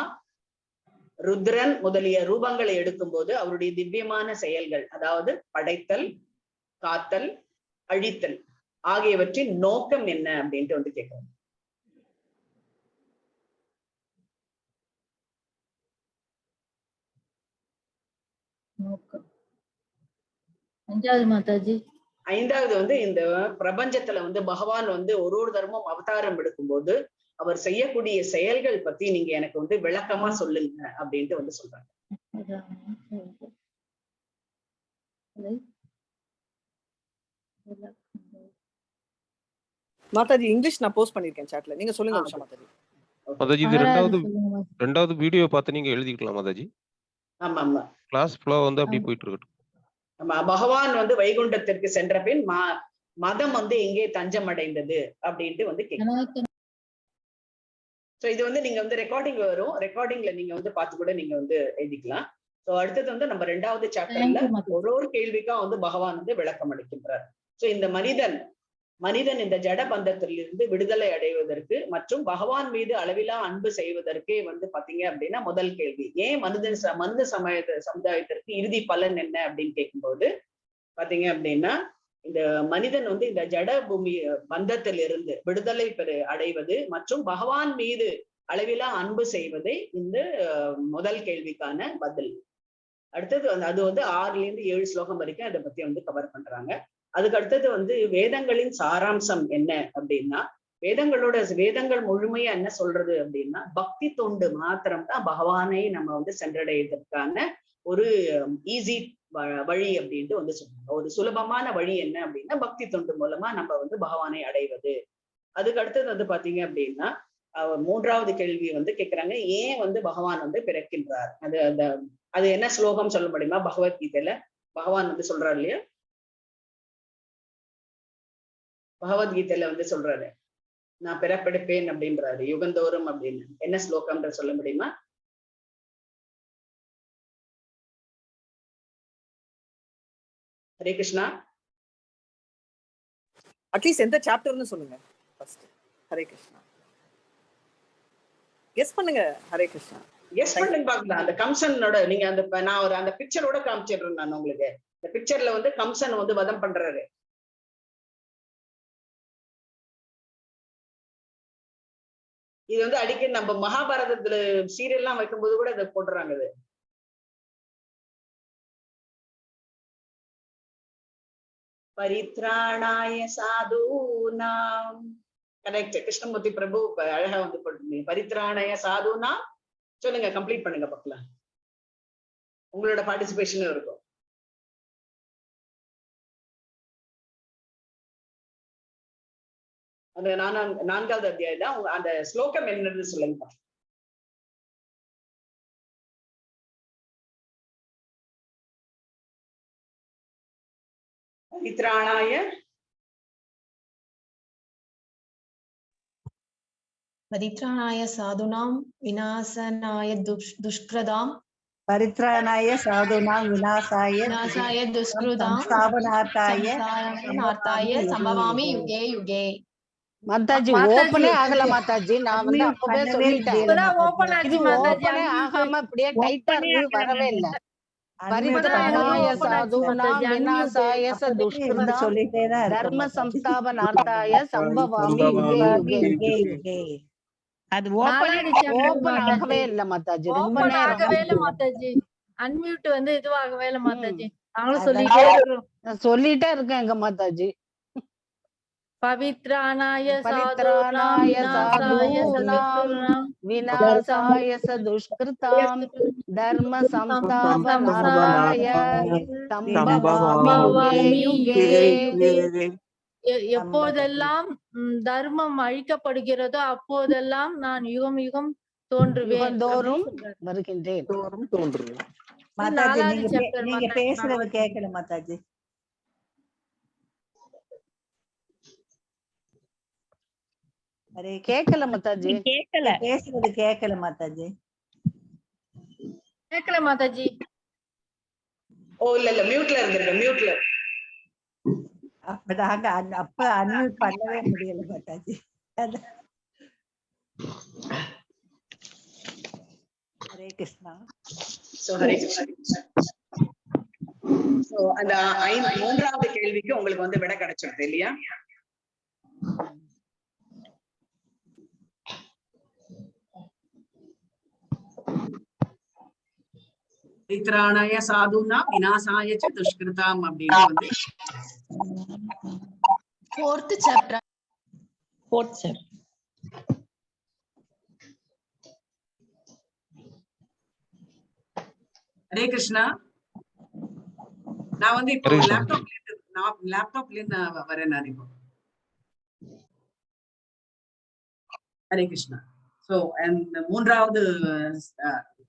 ருத்ரன் முதலிய ரூபங்களை எடுக்கும் போது அவருடைய திவ்யமான செயல்கள், அதாவது படைத்தல், காத்தல், அழித்தல் ஆகியவற்றின் நோக்கம் என்ன அப்படின்ட்டு வந்து கேட்கிறோம். மாதாஜி 5வது வந்து இந்த பிரபஞ்சத்துல வந்து பகவான் வந்து ஒரு தர்மம் அவதாரம் எடுக்கும்போது அவர் செய்யக்கூடிய செயல்கள் பத்தி நீங்க எனக்கு வந்து விளக்கமா சொல்லுங்க அப்படின்ட்டு வந்து சொல்றாங்க. மாதாஜி இங்கிலீஷ் நான் போஸ்ட் பண்ணிருக்கேன் சாட்ல, நீங்க சொல்லுங்க உஷா மாதாஜி. மாதாஜி இது 2வது வீடியோ பார்த்து நீங்க எழுதிக்கலாம் மாதாஜி. ஆமா ஆமா, கிளாஸ் ஃப்ளோ வந்து அப்படி போயிட்டு இருக்கு. ஆமா, பகவான் வந்து வைகுண்டத்திற்கு சென்ற பின் மதம் வந்து எங்கே தஞ்சம் அடைந்தது அப்படின்ட்டு வந்து கேட்கலாம். சோ இது வந்து நீங்க வந்து ரெக்கார்டிங் வரும், ரெக்கார்டிங்ல நீங்க வந்து பார்த்து கூட நீங்க வந்து எழுதிக்கலாம். சோ அடுத்தது வந்து நம்ம 2வது சாப்டர்ல ஒரு கேள்விக்கா வந்து பகவான் வந்து விளக்கம் அளிக்கின்றார். சோ இந்த மனிதன் இந்த ஜட பந்தத்திலிருந்து விடுதலை அடைவதற்கு மற்றும் பகவான் மீது அளவிலா அன்பு செய்வதற்கே வந்து பாத்தீங்க அப்படின்னா முதல் கேள்வி, ஏன் மனித சமுதாயத்திற்கு இறுதி பலன் என்ன அப்படின்னு கேட்கும்போது பாத்தீங்க அப்படின்னா இந்த மனிதன் வந்து இந்த ஜட பூமி பந்தத்திலிருந்து விடுதலை அடைவது மற்றும் பகவான் மீது அளவிலா அன்பு செய்வதே இந்த முதல் கேள்விக்கான பதில். அடுத்தது அது வந்து 6ல இருந்து 7 ஸ்லோகம் வரைக்கும் அதை பத்தி வந்து கவர் பண்றாங்க. அதுக்கு அடுத்தது வந்து வேதங்களின் சாராம்சம் என்ன அப்படின்னா வேதங்கள் முழுமையா என்ன சொல்றது அப்படின்னா பக்தி தொண்டு மாத்திரம் தான் பகவானை நம்ம வந்து சென்றடைவதற்கான ஒரு ஈஸி வழி அப்படின்ட்டு வந்து சொன்னாங்க. ஒரு சுலபமான வழி என்ன அப்படின்னா பக்தி தொண்டு மூலமா நம்ம வந்து பகவானை அடைவது. அதுக்கு அடுத்தது வந்து பாத்தீங்க அப்படின்னா மூன்றாவது கேள்வி வந்து கேக்குறாங்க, ஏன் வந்து பகவான் வந்து பிறக்கின்றார்? அது என்ன ஸ்லோகம் சொல்ல முடியுமா? பகவத்கீதையில பகவான் வந்து சொல்றாரு இல்லையா, பகவத்கீதையில வந்து சொல்றாரு, நான் பிறப்பெடுப்பேன் அப்படின்றாரு யுகந்தோறும் அப்படின்னு. என்ன ஸ்லோகம்ன்ற சொல்ல முடியுமா? ஹரே கிருஷ்ணா. அட்லீஸ்ட் எந்த சாப்டர்னு சொல்லுங்க ஃபர்ஸ்ட். ஹரே கிருஷ்ணா. கெஸ் பண்ணுங்க. ஹரே கிருஷ்ணா. கெஸ் பண்ணுங்க பாக்கலாம். அந்த கம்சனோட நீங்க நான் அந்த பிக்சரோட காமிச்சிடுறேன் நான் உங்களுக்கு. இந்த பிக்சர்ல வந்து கம்சன் வந்து வதம் பண்றாரு. இது வந்து அடிக்கடி நம்ம மகாபாரதத்துல சீரியல்லாம் வைக்கும்போது கூட இதை போடுறாங்க. இது பரித்ராணாய சாதுனாம். கரெக்ட். கிருஷ்ணமூர்த்தி பிரபு அழகா வந்து போட்டுருந்தீங்க. பரித்ராணாய சாதுனாம். சொல்லுங்க, கம்ப்ளீட் பண்ணுங்க பார்க்கலாம். உங்களோட பார்ட்டிசிபேஷனும் இருக்கும். அந்த 4வது அத்தியாயம் அந்த ஸ்லோகம் என்னன்னு சொல்லுங்க. பரித்ராணாய பரித்ராணாய சாதுனாம் விநாசனாய துஷ்கிருதாம். பரித்ராணாய சாதுனாம் விநாசாய துஷ்கிருதாம் சம்ஸ்தாபனார்த்தாய சம்பவாமி யுகே யுகே. மாதாஜி ஓபனே ஆகல மாதாஜி. நான் வந்து அப்பவே சொல்லிட்டேன். இது ஓபனே ஆகாம அப்படியே டைட்டா இருந்தது, வரவே இல்ல. பரித்ராணாய சாதுனாம் விநாசாய துஷ்கிருதாம் சொல்லிட்டேதான் தர்ம சம்ஸ்தாபனார்த்தாய சம்பவாமி யுகே யுகே. அது ஓபன் ஆகவே இல்ல மாதாஜி. ரொம்ப நேரம் மாதாஜி அன்மியூட் வந்து இதுவாகவே இல்ல மாதாஜி. நாங்களும் சொல்லிட்டே இருக்கோம். நான் சொல்லிட்டே இருக்கேன் எங்க மாதாஜி. பவித்ராணாய பரித்ராணாய சாதுனாம் விநாசாய துஷ்கிருதாம் தர்ம சம்ஸ்தாபனார்த்தாய சம்பவாமி யுகே யுகே. எப்போதெல்லாம் தர்மம் அழிக்கப்படுகிறதோ அப்போதெல்லாம் நான் யுகம் யுகம் தோன்றுவேன், தோறும் வருகின்றேன். மாதாஜி நீங்க பேசுறது கேட்கல மாதாஜி. கேட்கல மாதாஜி. பேசுறது கேட்கல மாதாஜி. கேட்கல மாதாஜி. ஓ இல்ல மியூட்ல இருந்திருக்கேன். மியூட்ல அப்ப அன்மியூட் பண்ணவே முடியல மாதாஜி. ஹரே கிருஷ்ணா. ஹரே கிருஷ்ணா. அந்த 3வது கேள்விக்கு உங்களுக்கு வந்து விடை கிடைச்சிருது இல்லையா? பரித்ராணாய சாதுனா விநாசாய துஷ்கிருதாம் அப்படின்னு வந்து 4th chapter. ஹரே கிருஷ்ணா. நான் வந்து இப்போ லேப்டாப்ல இருந்து வரேன் நான் இப்போ. ஹரே கிருஷ்ணா. சோ அந்த 3வது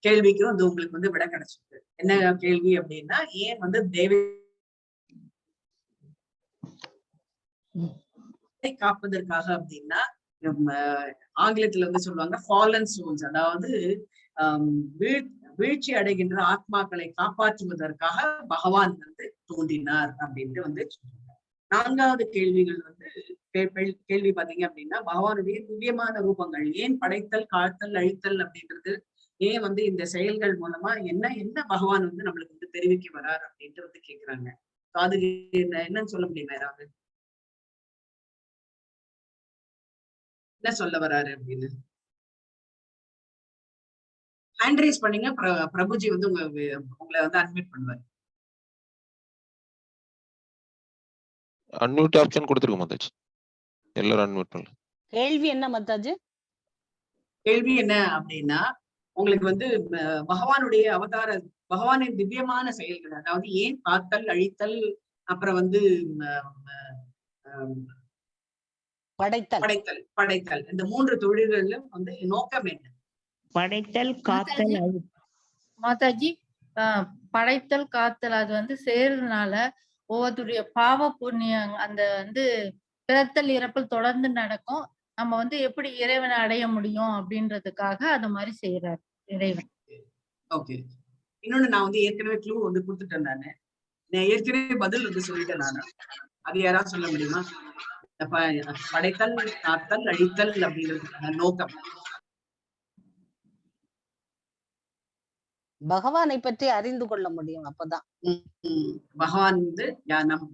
கேள்விக்கும் வந்து உங்களுக்கு வந்து விடை கிடைச்சிருக்கு. என்ன கேள்வி அப்படின்னா, ஏன் வந்து தேவி காப்பதற்காக அப்படின்னா, ஆங்கிலத்துல வந்து சொல்லுவாங்க ஃபாலன் சோல்ஸ், அதாவது வீழ்ச்சி அடைகின்ற ஆத்மாக்களை காப்பாற்றுவதற்காக பகவான் வந்து தோன்றினார் அப்படின்ட்டு வந்து சொல்றாங்க. 4வது கேள்விகள் வந்து கேள்வி பாத்தீங்க அப்படின்னா, பகவானுடைய திவ்யமான ரூபங்கள், ஏன் படைத்தல் காத்தல் அழித்தல் அப்படின்றது, ஏன் வந்து இந்த செயல்கள் மூலமா என்ன பகவான் வந்து நம்மளுக்கு வந்து தெரிவிக்க வரார் அப்படின்ட்டு வந்து கேக்குறாங்க. அதுக்கு என்னன்னு சொல்ல முடியுமா? யாராவது என்ன சொல்ல வராரு அப்படின்னு ஹேண்ட் ரைஸ் பண்ணீங்க. பிரபுஜி வந்து உங்களை வந்து அட்மிட் பண்ணுவாரு. அன்மியூட் ஆப்ஷன் கொடுத்துருங்க மாதாஜி. எல்லாரும் அன்மியூட் பண்ணல. கேள்வி என்ன மாதாஜி? கேள்வி என்ன அப்படின்னா, உங்களுக்கு வந்து பகவானுடைய அவதார பகவானின் திவ்யமான செயல்கள், அதாவது ஏன் காத்தல் அழித்தல் அப்புறம் வந்து படைத்தல் படைத்தல் இந்த 3 தொழில்களிலும் வந்து நோக்கம் என்ன? படைத்தல் காத்தல் மாதாஜி படைத்தல் காத்தல் அது வந்து சேர்றதுனால ஒவ்வொருடைய பாவ புண்ணியம் அந்த வந்து பிறத்தல் இறப்பல் தொடர்ந்து நடக்கும். நம்ம வந்து எப்படி இறைவனை அடைய முடியும் அப்படின்றதுக்காக அது மாதிரி செய்யறாரு இறைவன். ஓகே. இன்னொன்னு நான் வந்து ஏற்கனவே க்ளூ வந்து கொடுத்துட்டேன். நான் ஏற்கனவே பதில் வந்து சொல்லிட்டேன் நானு. அது யாராவது சொல்ல முடியுமா? படைத்தல் காத்தல் அழித்தல் அப்படிங்கிறது நோக்கம். பகவானை பற்றி அறிந்து கொள்ள முடியும். அப்பதான் பகவான் வந்து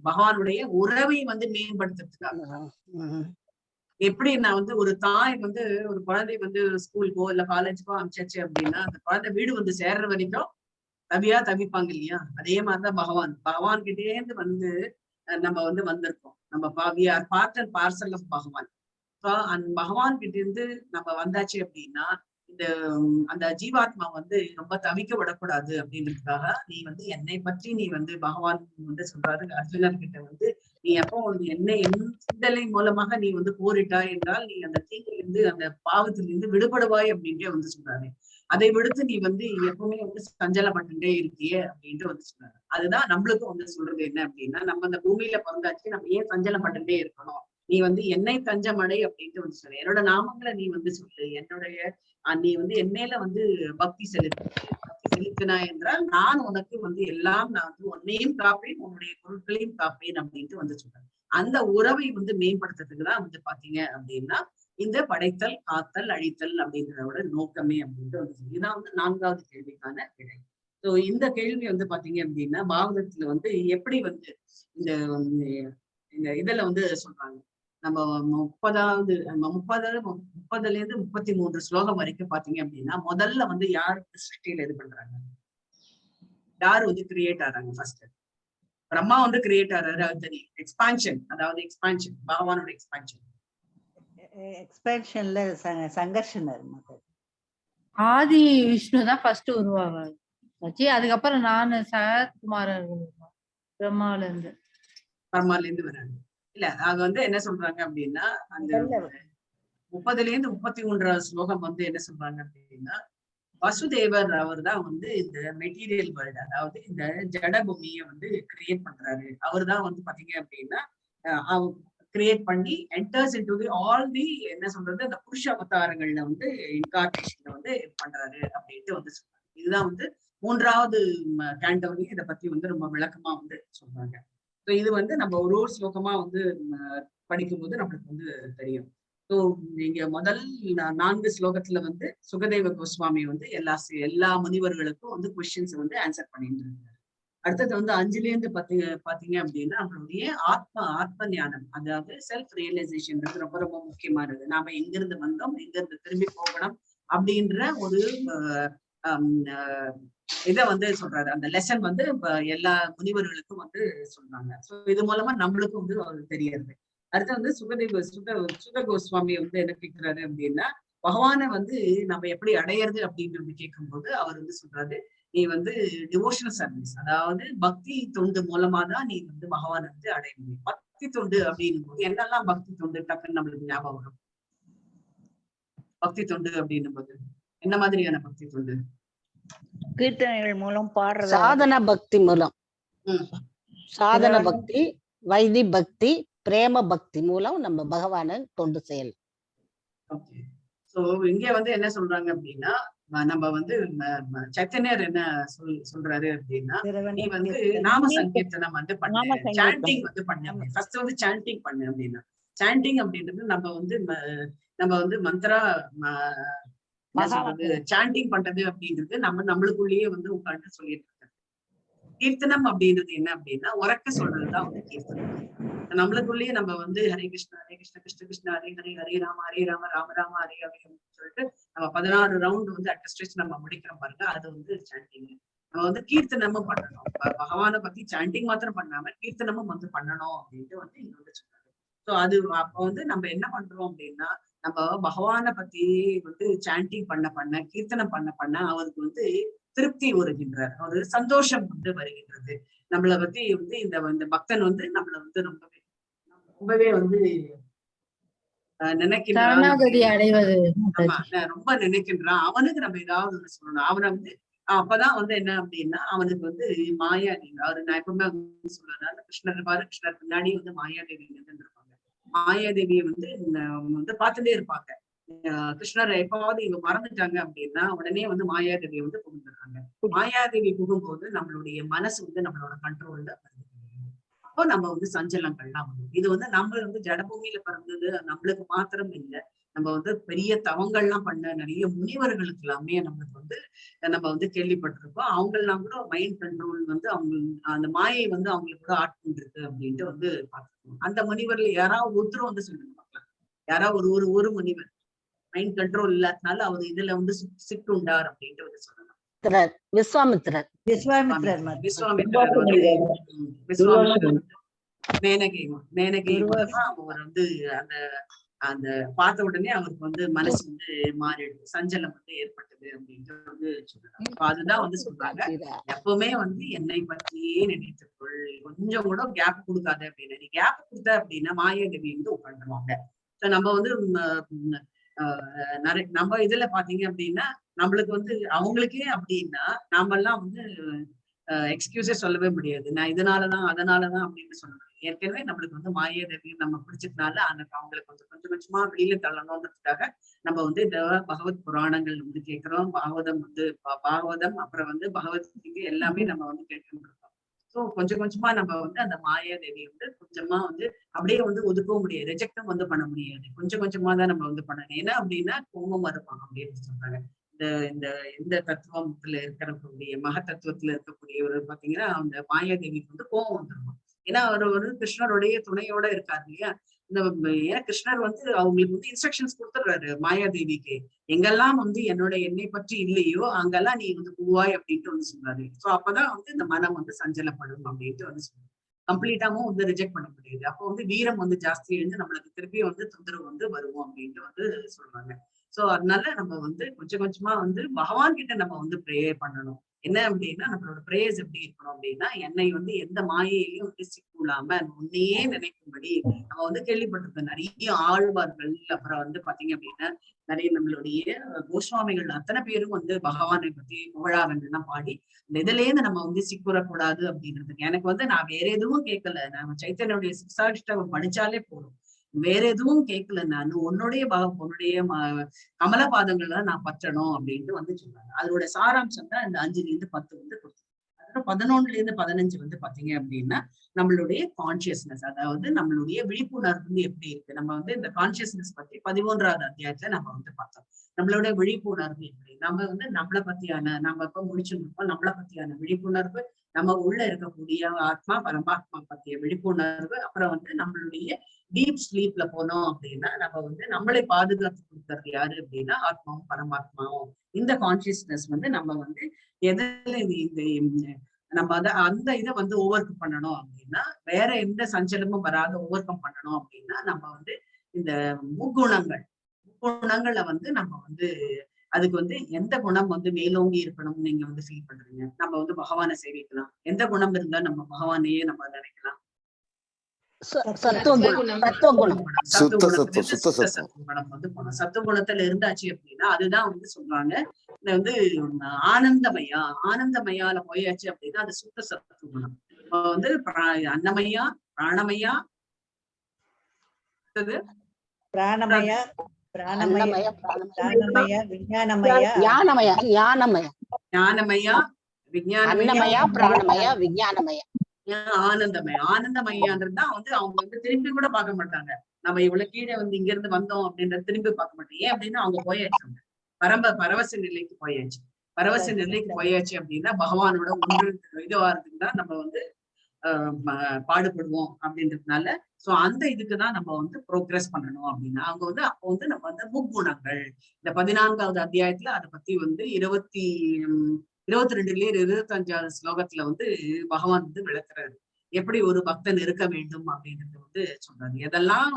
பகவானுடைய உறவை வந்து மேம்படுத்துறதுக்காக. எப்படி நான் வந்து ஒரு தாய் வந்து ஒரு குழந்தை வந்து ஸ்கூலுக்கோ இல்ல காலேஜுக்கோ அனுப்பிச்சாச்சு அப்படின்னா அந்த குழந்தை வீடு வந்து சேர்ற வரைக்கும் தவிப்பாங்க இல்லையா? அதே மாதிரிதான் பகவான் கிட்டே இருந்து வந்து நம்ம வந்து வந்திருக்கோம். நம்ம பார்ட் அண்ட் பார்சல் ஆஃப் பகவான். அந்த பகவான் கிட்ட இருந்து நம்ம வந்தாச்சு அப்படின்னா இந்த அந்த ஜீவாத்மா வந்து ரொம்ப தவிக்க விடக்கூடாது அப்படின்றதுக்காக நீ வந்து என்னை பற்றி நீ வந்து பகவான் வந்து சொல்றாரு அர்ஜுனன் கிட்ட வந்து நீ எப்போ வந்து என் சிந்தனை மூலமாக நீ வந்து போரிட்டாய் என்றால் நீ அந்த தீங்கிலிருந்து அந்த பாவத்திலிருந்து விடுபடுவாய் அப்படின்ட்டு வந்து சொல்றாரு. அதை விடுத்து நீ வந்து எப்பவுமே வந்து சஞ்சலப்பட்டுட்டே இருக்கியே அப்படின்ட்டு வந்து சொல்றாரு. அதுதான் நம்மளுக்கும் வந்து சொல்றது என்ன அப்படின்னா, நம்ம அந்த பூமியில பிறந்தாச்சு நம்ம ஏன் சஞ்சலப்பட்டுட்டே இருக்கணும்? நீ வந்து என்னை தஞ்சமடை அப்படின்ட்டு வந்து சொல்லு. என்னோட நாமங்களை நீ வந்து சொல்லு. நீ வந்து என் மேல வந்து பக்தி செலுத்தினா என்றால் நான் உனக்கு வந்து எல்லாம் நான் வந்து உன்னையும் காப்பேன் உன்னுடைய பொருட்களையும் காப்பேன் அப்படின்ட்டு வந்து சொல்றேன். அந்த உறவை வந்து மேம்படுத்துறதுக்குதான் வந்து பாத்தீங்க அப்படின்னா இந்த படைத்தல் காத்தல் அழித்தல் அப்படின்றதோட நோக்கமே அப்படின்ட்டு வந்து இதுதான் வந்து 4வது கேள்விக்கான விடை. ஸோ இந்த கேள்வி வந்து பாத்தீங்க அப்படின்னா பாகவதத்துல வந்து எப்படி வந்து இந்த இதுல வந்து சொல்றாங்க. நம்ம 30ல இருந்து 33 ஸ்லோகம் வரைக்கும் பாத்தீங்க அப்படின்னா முதல்ல வந்து யாருக்கு சிருஷ்டியில இது பண்றாங்க? யாரு வந்து கிரியேட் ஆறாங்க? ஃபர்ஸ்ட் பிரம்மா வந்து கிரியேட் ஆறாரு. அது தெரியும். எக்ஸ்பான்ஷன், அதாவது எக்ஸ்பான்ஷன் பகவானோட எக்ஸ்பென்ஷன்ல சங்கர்ஷனர் ஆதி விஷ்ணு தான் ஃபர்ஸ்ட் உருவாவாரு. அதுக்கப்புறம் நானு சரத்குமாரர் பிரம்மால இருந்து வராங்க. இல்ல அது வந்து என்ன சொல்றாங்க அப்படின்னா அந்த 30ல இருந்து 33வது ஸ்லோகம் வந்து என்ன சொல்றாங்க அப்படின்னா வசுதேவர் அவர் தான் வந்து இந்த மெட்டீரியல் வேர்ல்டு, அதாவது இந்த ஜட பூமியை வந்து கிரியேட் பண்றாரு. அவர் தான் வந்து பாத்தீங்க அப்படின்னா கிரியேட் பண்ணி enters into the all the என்ன சொல்றது அந்த புருஷ அவதாரங்கள்ல வந்து இன்கார்னேஷன்ல வந்து பண்றாரு அப்படின்ட்டு வந்து சொல்றாங்க. இதுதான் வந்து 3வது கேண்டோலையும் இதை பத்தி வந்து ரொம்ப விளக்கமா வந்து சொல்றாங்க. ஸோ இது வந்து நம்ம ஒரு ஸ்லோகமா வந்து படிக்கும்போது நம்மளுக்கு வந்து தெரியும். ஸோ நீங்க முதல் 4 ஸ்லோகத்துல வந்து சுகதேவ கோஸ்வாமி வந்து எல்லா முனிவர்களுக்கும் வந்து கொஸ்டின்ஸ் வந்து ஆன்சர் பண்ணிட்டு இருக்காரு. அடுத்தது வந்து 5ல இருந்து பாத்தீங்க அப்படின்னா நம்மளுடைய ஆத்ம ஞானம், அதாவது செல்ஃப் ரியலைசேஷன் ரொம்ப ரொம்ப முக்கியமானது. நாம எங்கிருந்து வந்தோம், எங்கிருந்து திரும்பி போகணும் அப்படின்ற ஒரு இதை வந்து சொல்றாரு. அந்த லெசன் வந்து எல்லா முனிவர்களுக்கும் வந்து சொல்றாங்க. ஸோ இது மூலமா நம்மளுக்கும் வந்து தெரியறது. அடுத்து வந்து சுக கோஸ்வாமி வந்து என்ன கேட்கிறாரு அப்படின்னா பகவானை வந்து நம்ம எப்படி அடையிறது அப்படின்றது கேட்கும்போது அவர் வந்து சொல்றாரு, நீ வந்து டிவோஷனல் சர்வீஸ், அதாவது பக்தி தொண்டு மூலமா தான் நீ வந்து பகவானை வந்து அடைய முடியும். பக்தி தொண்டு அப்படின்னும் போது என்னெல்லாம் பக்தி தொண்டு டக்குன்னு நம்மளுக்கு ஞாபகம் வரும்? பக்தி தொண்டு அப்படின்னும் போது என்ன மாதிரியான பக்தி தொண்டு? கீர்த்தனைகள் மூலம் பாடுற சாதன பக்தி மூலம், சாதன பக்தி, வைதி பக்தி, பிரேம பக்தி மூலம் நம்ம பகவானை தொண்டு செய்யலாம். ஓகே. சோ இங்க வந்து என்ன சொல்றாங்க அப்படின்னா நம்ம வந்து சைத்தன்யர் என்ன சொல்றாரு அப்படின்னா நீ வந்து நாம சங்கீர்த்தனம் வந்து பண்ண, சாண்டிங் வந்து பண்ண. ஃபர்ஸ்ட் வந்து சாண்டிங் பண்ணு அப்படின்னா, சாண்டிங் அப்படின்றது நம்ம வந்து மந்த்ரா சாண்டிங் பண்றது அப்படின்றது நம்மளுக்குள்ளேயே வந்து உட்காந்து சொல்லிட்டு இருக்காரு. கீர்த்தனம் அப்படின்றது என்ன அப்படின்னா உறக்க சொல்றதுதான் வந்து கீர்த்தனம். நம்மளுக்குள்ளேயே நம்ம வந்து ஹரே கிருஷ்ணா கிருஷ்ண கிருஷ்ண ஹரே ஹரே, ஹரே ராம ராம ராம ஹரே அப்படின்னு சொல்லிட்டு நம்ம 16 ரவுண்ட் வந்து அட்ஸ்ட்ரேஷன் நம்ம முடிக்கிறோம் பாருங்க, அது வந்து சாண்டிங். நம்ம வந்து கீர்த்தனமும் பண்ணணும். பகவானை பத்தி சாண்டிங் மாத்திரம் பண்ணாம கீர்த்தனமும் வந்து பண்ணணும் அப்படின்ட்டு வந்து இங்க வந்து சொல்றாரு. ஸோ அது அப்போ வந்து நம்ம என்ன பண்றோம் அப்படின்னா நம்ம பகவானை பத்தி வந்து சாண்டிங் பண்ண கீர்த்தனம் பண்ண அவருக்கு வந்து திருப்தி வருகின்றார், ஒரு சந்தோஷம் வந்து வருகின்றது. நம்மளை பத்தி வந்து இந்த பக்தன் வந்து நம்மளை வந்து ரொம்பவே வந்து நினைக்கின்றான், ஆமா ரொம்ப நினைக்கின்றான். அவனுக்கு நம்ம ஏதாவது ஒண்ணு சொல்லணும். அவனை வந்து அப்பதான் வந்து என்ன அப்படின்னா அவனுக்கு வந்து மாயாதேவி, அவரு நான் எப்பவுமே சொல்றேன், கிருஷ்ணர் பாரு, கிருஷ்ணர் பின்னாடி வந்து மாயாதேவி இருப்பாங்க. மாயாதேவியை வந்து பார்த்துட்டே இருப்பாங்க. கிருஷ்ணரை எப்பாவது இவங்க மறந்துட்டாங்க அப்படின்னா உடனே வந்து மாயாதேவியை வந்து புகுந்துடுறாங்க. மாயாதேவி புகும்போது நம்மளுடைய மனசு வந்து நம்மளோட கண்ட்ரோல்ல வருது. அப்போ நம்ம வந்து சஞ்சலங்கள்லாம் வரும். இது வந்து நம்ம வந்து ஜடபூமியில பிறந்தது நம்மளுக்கு மாத்திரம் இல்லை, நம்ம வந்து பெரிய தவங்கள்லாம் பண்ண நிறைய முனிவர்களுக்கு எல்லாமே நம்மளுக்கு வந்து நம்ம வந்து கேள்விப்பட்டிருக்கோம். அவங்கெல்லாம் கூட மைண்ட் கண்ட்ரோல் வந்து அவங்க அந்த மாயை வந்து அவங்களுக்கு கூட ஆட்கொண்டிருக்கு அப்படின்ட்டு வந்து பார்த்துருக்கோம். அந்த முனிவர்ல யாராவது ஒருத்தரும் வந்து சொல்லுங்க பார்க்கலாம், யாராவது ஒரு முனிவர் மைண்ட் கண்ட்ரோல் இல்லாதனால அவர் இதுல வந்து சிக்குண்டார் அப்படின்ட்டு வந்து சொல்லலாம். விஸ்வாமித்திரர் மேனகை அவர் வந்து அந்த பார்த்த உடனே அவருக்கு வந்து மனசு வந்து மாறிடுது, சஞ்சலம் வந்து ஏற்பட்டது அப்படின்ட்டு வந்து சொல்றாங்க. அதுதான் வந்து சொல்றாங்க, எப்பவுமே வந்து என்னை பற்றியே நினைத்துக்கொள், கொஞ்சம் கூட கேப் கொடுக்காத அப்படின்னு. நீ கேப் கொடுத்த அப்படின்னா மாயாதேவி வந்து உட்காந்துருவாங்க. நம்ம வந்து நம்ம இதுல பாத்தீங்க அப்படின்னா நம்மளுக்கு வந்து அவங்களுக்கே அப்படின்னா நாம எல்லாம் வந்து எக்ஸ்கியூஸே சொல்லவே முடியாது. நான் இதனாலதான் அதனாலதான் அப்படின்னு சொல்லணும். ஏற்கனவே நம்மளுக்கு வந்து மாயாதேவி நம்ம பிடிச்சதுனால அவங்களுக்கு கொஞ்சம் கொஞ்சமா வெளியில தள்ளணும்ன்றதுக்காக நம்ம வந்து இந்த பகவத் புராணங்கள் வந்து கேட்கிறோம், பாகவதம் அப்புறம் வந்து பகவத்கீதை எல்லாமே நம்ம வந்து கேட்டுருக்கோம். ஸோ கொஞ்சம் கொஞ்சமா நம்ம வந்து அந்த மாயாதேவியை வந்து கொஞ்சமா வந்து அப்படியே வந்து ஒதுக்கவும் முடியாது, ரிஜெக்டும் வந்து பண்ண முடியாது. கொஞ்சம் கொஞ்சமா தான் நம்ம வந்து பண்ணணும். ஏன்னா அப்படின்னா கோபமா இருப்பாங்க அப்படின்னு சொல்றாங்க. இந்த தத்துவத்துல இருக்கக்கூடிய மக தத்துவத்துல இருக்கக்கூடிய ஒரு பாத்தீங்கன்னா அந்த மாயாதேவிக்கு வந்து கோபம் வந்துருக்கும். ஏன்னா அவர் வந்து கிருஷ்ணருடைய துணையோட இருக்காரு இல்லையா. ஏன்னா கிருஷ்ணர் வந்து அவங்களுக்கு வந்து இன்ஸ்ட்ரக்ஷன்ஸ் கொடுத்துடுறாரு மாயாதேவிக்கு, எங்கெல்லாம் வந்து என்னை பற்றி இல்லையோ அங்கெல்லாம் நீ வந்து பூவாய் அப்படின்ட்டு வந்து சொல்றாரு. சோ அப்பதான் வந்து இந்த மனம் வந்து சஞ்சலப்படும் அப்படின்ட்டு வந்து சொல்றாரு. கம்ப்ளீட்டாவும் வந்து ரிஜெக்ட் பண்ண முடியாது. அப்போ வந்து வீரம் வந்து ஜாஸ்தி எழுந்து நம்மளுக்கு திருப்பி வந்து தொந்தரவு வந்து வருவோம் அப்படின்ட்டு வந்து சொல்றாங்க. சோ அதனால நம்ம வந்து கொஞ்சம் கொஞ்சமா வந்து பகவான் கிட்ட நம்ம வந்து ப்ரே பண்ணணும். என்ன அப்படின்னா நம்மளோட பிரேயர்ஸ் எப்படி இருக்கணும் அப்படின்னா, என்னை வந்து எந்த மாயையிலையும் வந்து சிக்கூடாம உன்னையே நினைக்கும்படி நம்ம வந்து கேள்விப்பட்டிருக்கோம். நிறைய ஆழ்வார்கள் அப்புறம் வந்து பாத்தீங்க அப்படின்னா நிறைய நம்மளுடைய கோஸ்வாமிகள் அத்தனை பேரும் வந்து பகவானை பத்தி புகழாரங்கள்லாம் பாடி இந்த இதுல இருந்து நம்ம வந்து சிக்குறக்கூடாது அப்படின்றதுக்கு. எனக்கு வந்து நான் வேற எதுவும் கேட்கல, நான் சைத்தன்யனுடைய சிக்ஷாஷ்டகம் படிச்சாலே போதும், வேற எதுவும் கேட்கல, நான் உன்னுடைய கமல பாதங்கள்ல நான் பற்றணும் அப்படின்ட்டு வந்து சொன்னாங்க. அதோட சாராம்சம் தான் இந்த 5-10 வந்து கொடுத்து. அப்புறம் 11-15 வந்து பாத்தீங்க அப்படின்னா நம்மளுடைய கான்சியஸ்னஸ், அதாவது நம்மளுடைய விழிப்புணர்வு வந்து எப்படி இருக்கு. நம்ம வந்து இந்த கான்சியஸ்னஸ் பத்தி 11வது அத்தியாயத்துல நம்ம வந்து பார்த்தோம். நம்மளோட விழிப்புணர்வு எப்படி, நம்ம வந்து நம்மளை பத்தியான நம்ம இப்ப முடிச்சிருக்கோம், நம்மளை பத்தியான விழிப்புணர்வு, நம்ம உள்ள இருக்கக்கூடிய ஆத்மா பரமாத்மா பத்திய விழிப்புணர்வு, அப்புறம் வந்து நம்மளுடைய டீப் ஸ்லீப்ல போனோம் அப்படின்னா நம்ம வந்து நம்மளை பாதுகாத்து கொடுக்கறது யாரு அப்படின்னா ஆத்மாவும் பரமாத்மாவும். இந்த கான்சியஸ்னஸ் வந்து நம்ம வந்து எதுல நம்ம அந்த இதை வந்து ஓவர் கம் பண்ணணும் அப்படின்னா, வேற எந்த சஞ்சலமும் வராத ஓவர் கம் பண்ணணும் அப்படின்னா நம்ம வந்து இந்த முக்குணங்களை வந்து நம்ம வந்து அதுக்கு வந்து எந்த குணம் வந்து மேலோங்கி இருக்கணும்னு நீங்க வந்து ஃபீல் பண்றீங்க. நம்ம வந்து பகவானை சேவிக்கலாம், எந்த குணம் இருந்தா நம்ம பகவானையே நம்ம நினைக்கலாம். சத்துவகுணத்துல இருந்தாச்சு அப்படின்னா அதுதான் வந்து சொல்றாங்க இந்த வந்து ஆனந்தமயால போயாச்சு அப்படின்னா அது சுத்த சத்துவகுணம். வந்து அன்னமயா, பிராணமயா, பிராணமயா, ஆனந்தமயான்றதுதான் வந்து அவங்க வந்து திரும்பி கூட பார்க்க மாட்டாங்க. நம்ம இவ்வளவு கீழே வந்து இங்க இருந்து வந்தோம் அப்படின்றத திரும்பி பார்க்க மாட்டோம். ஏன் அப்படின்னா அவங்க போயாச்சு, பரவச நிலைக்கு போயாச்சு. பரவச நிலைக்கு போயாச்சு அப்படின்னா பகவானோட ஒன்று இதுவாகிறதுக்கு தான் நம்ம வந்து பாடுபடுவோம் அப்படின்றதுனால. சோ அந்த இதுக்குதான் நம்ம வந்து ப்ரோக்ரஸ் பண்ணணும் அப்படின்னா அவங்க வந்து அப்போ வந்து நம்ம வந்து முக்குணங்கள் இந்த 14வது அத்தியாயத்துல அதை பத்தி வந்து 22-25 ஸ்லோகத்துல வந்து பகவான் வந்து விளக்குறாரு எப்படி ஒரு பக்தன் இருக்க வேண்டும் அப்படின்றது வந்து சொல்றாரு. எதெல்லாம்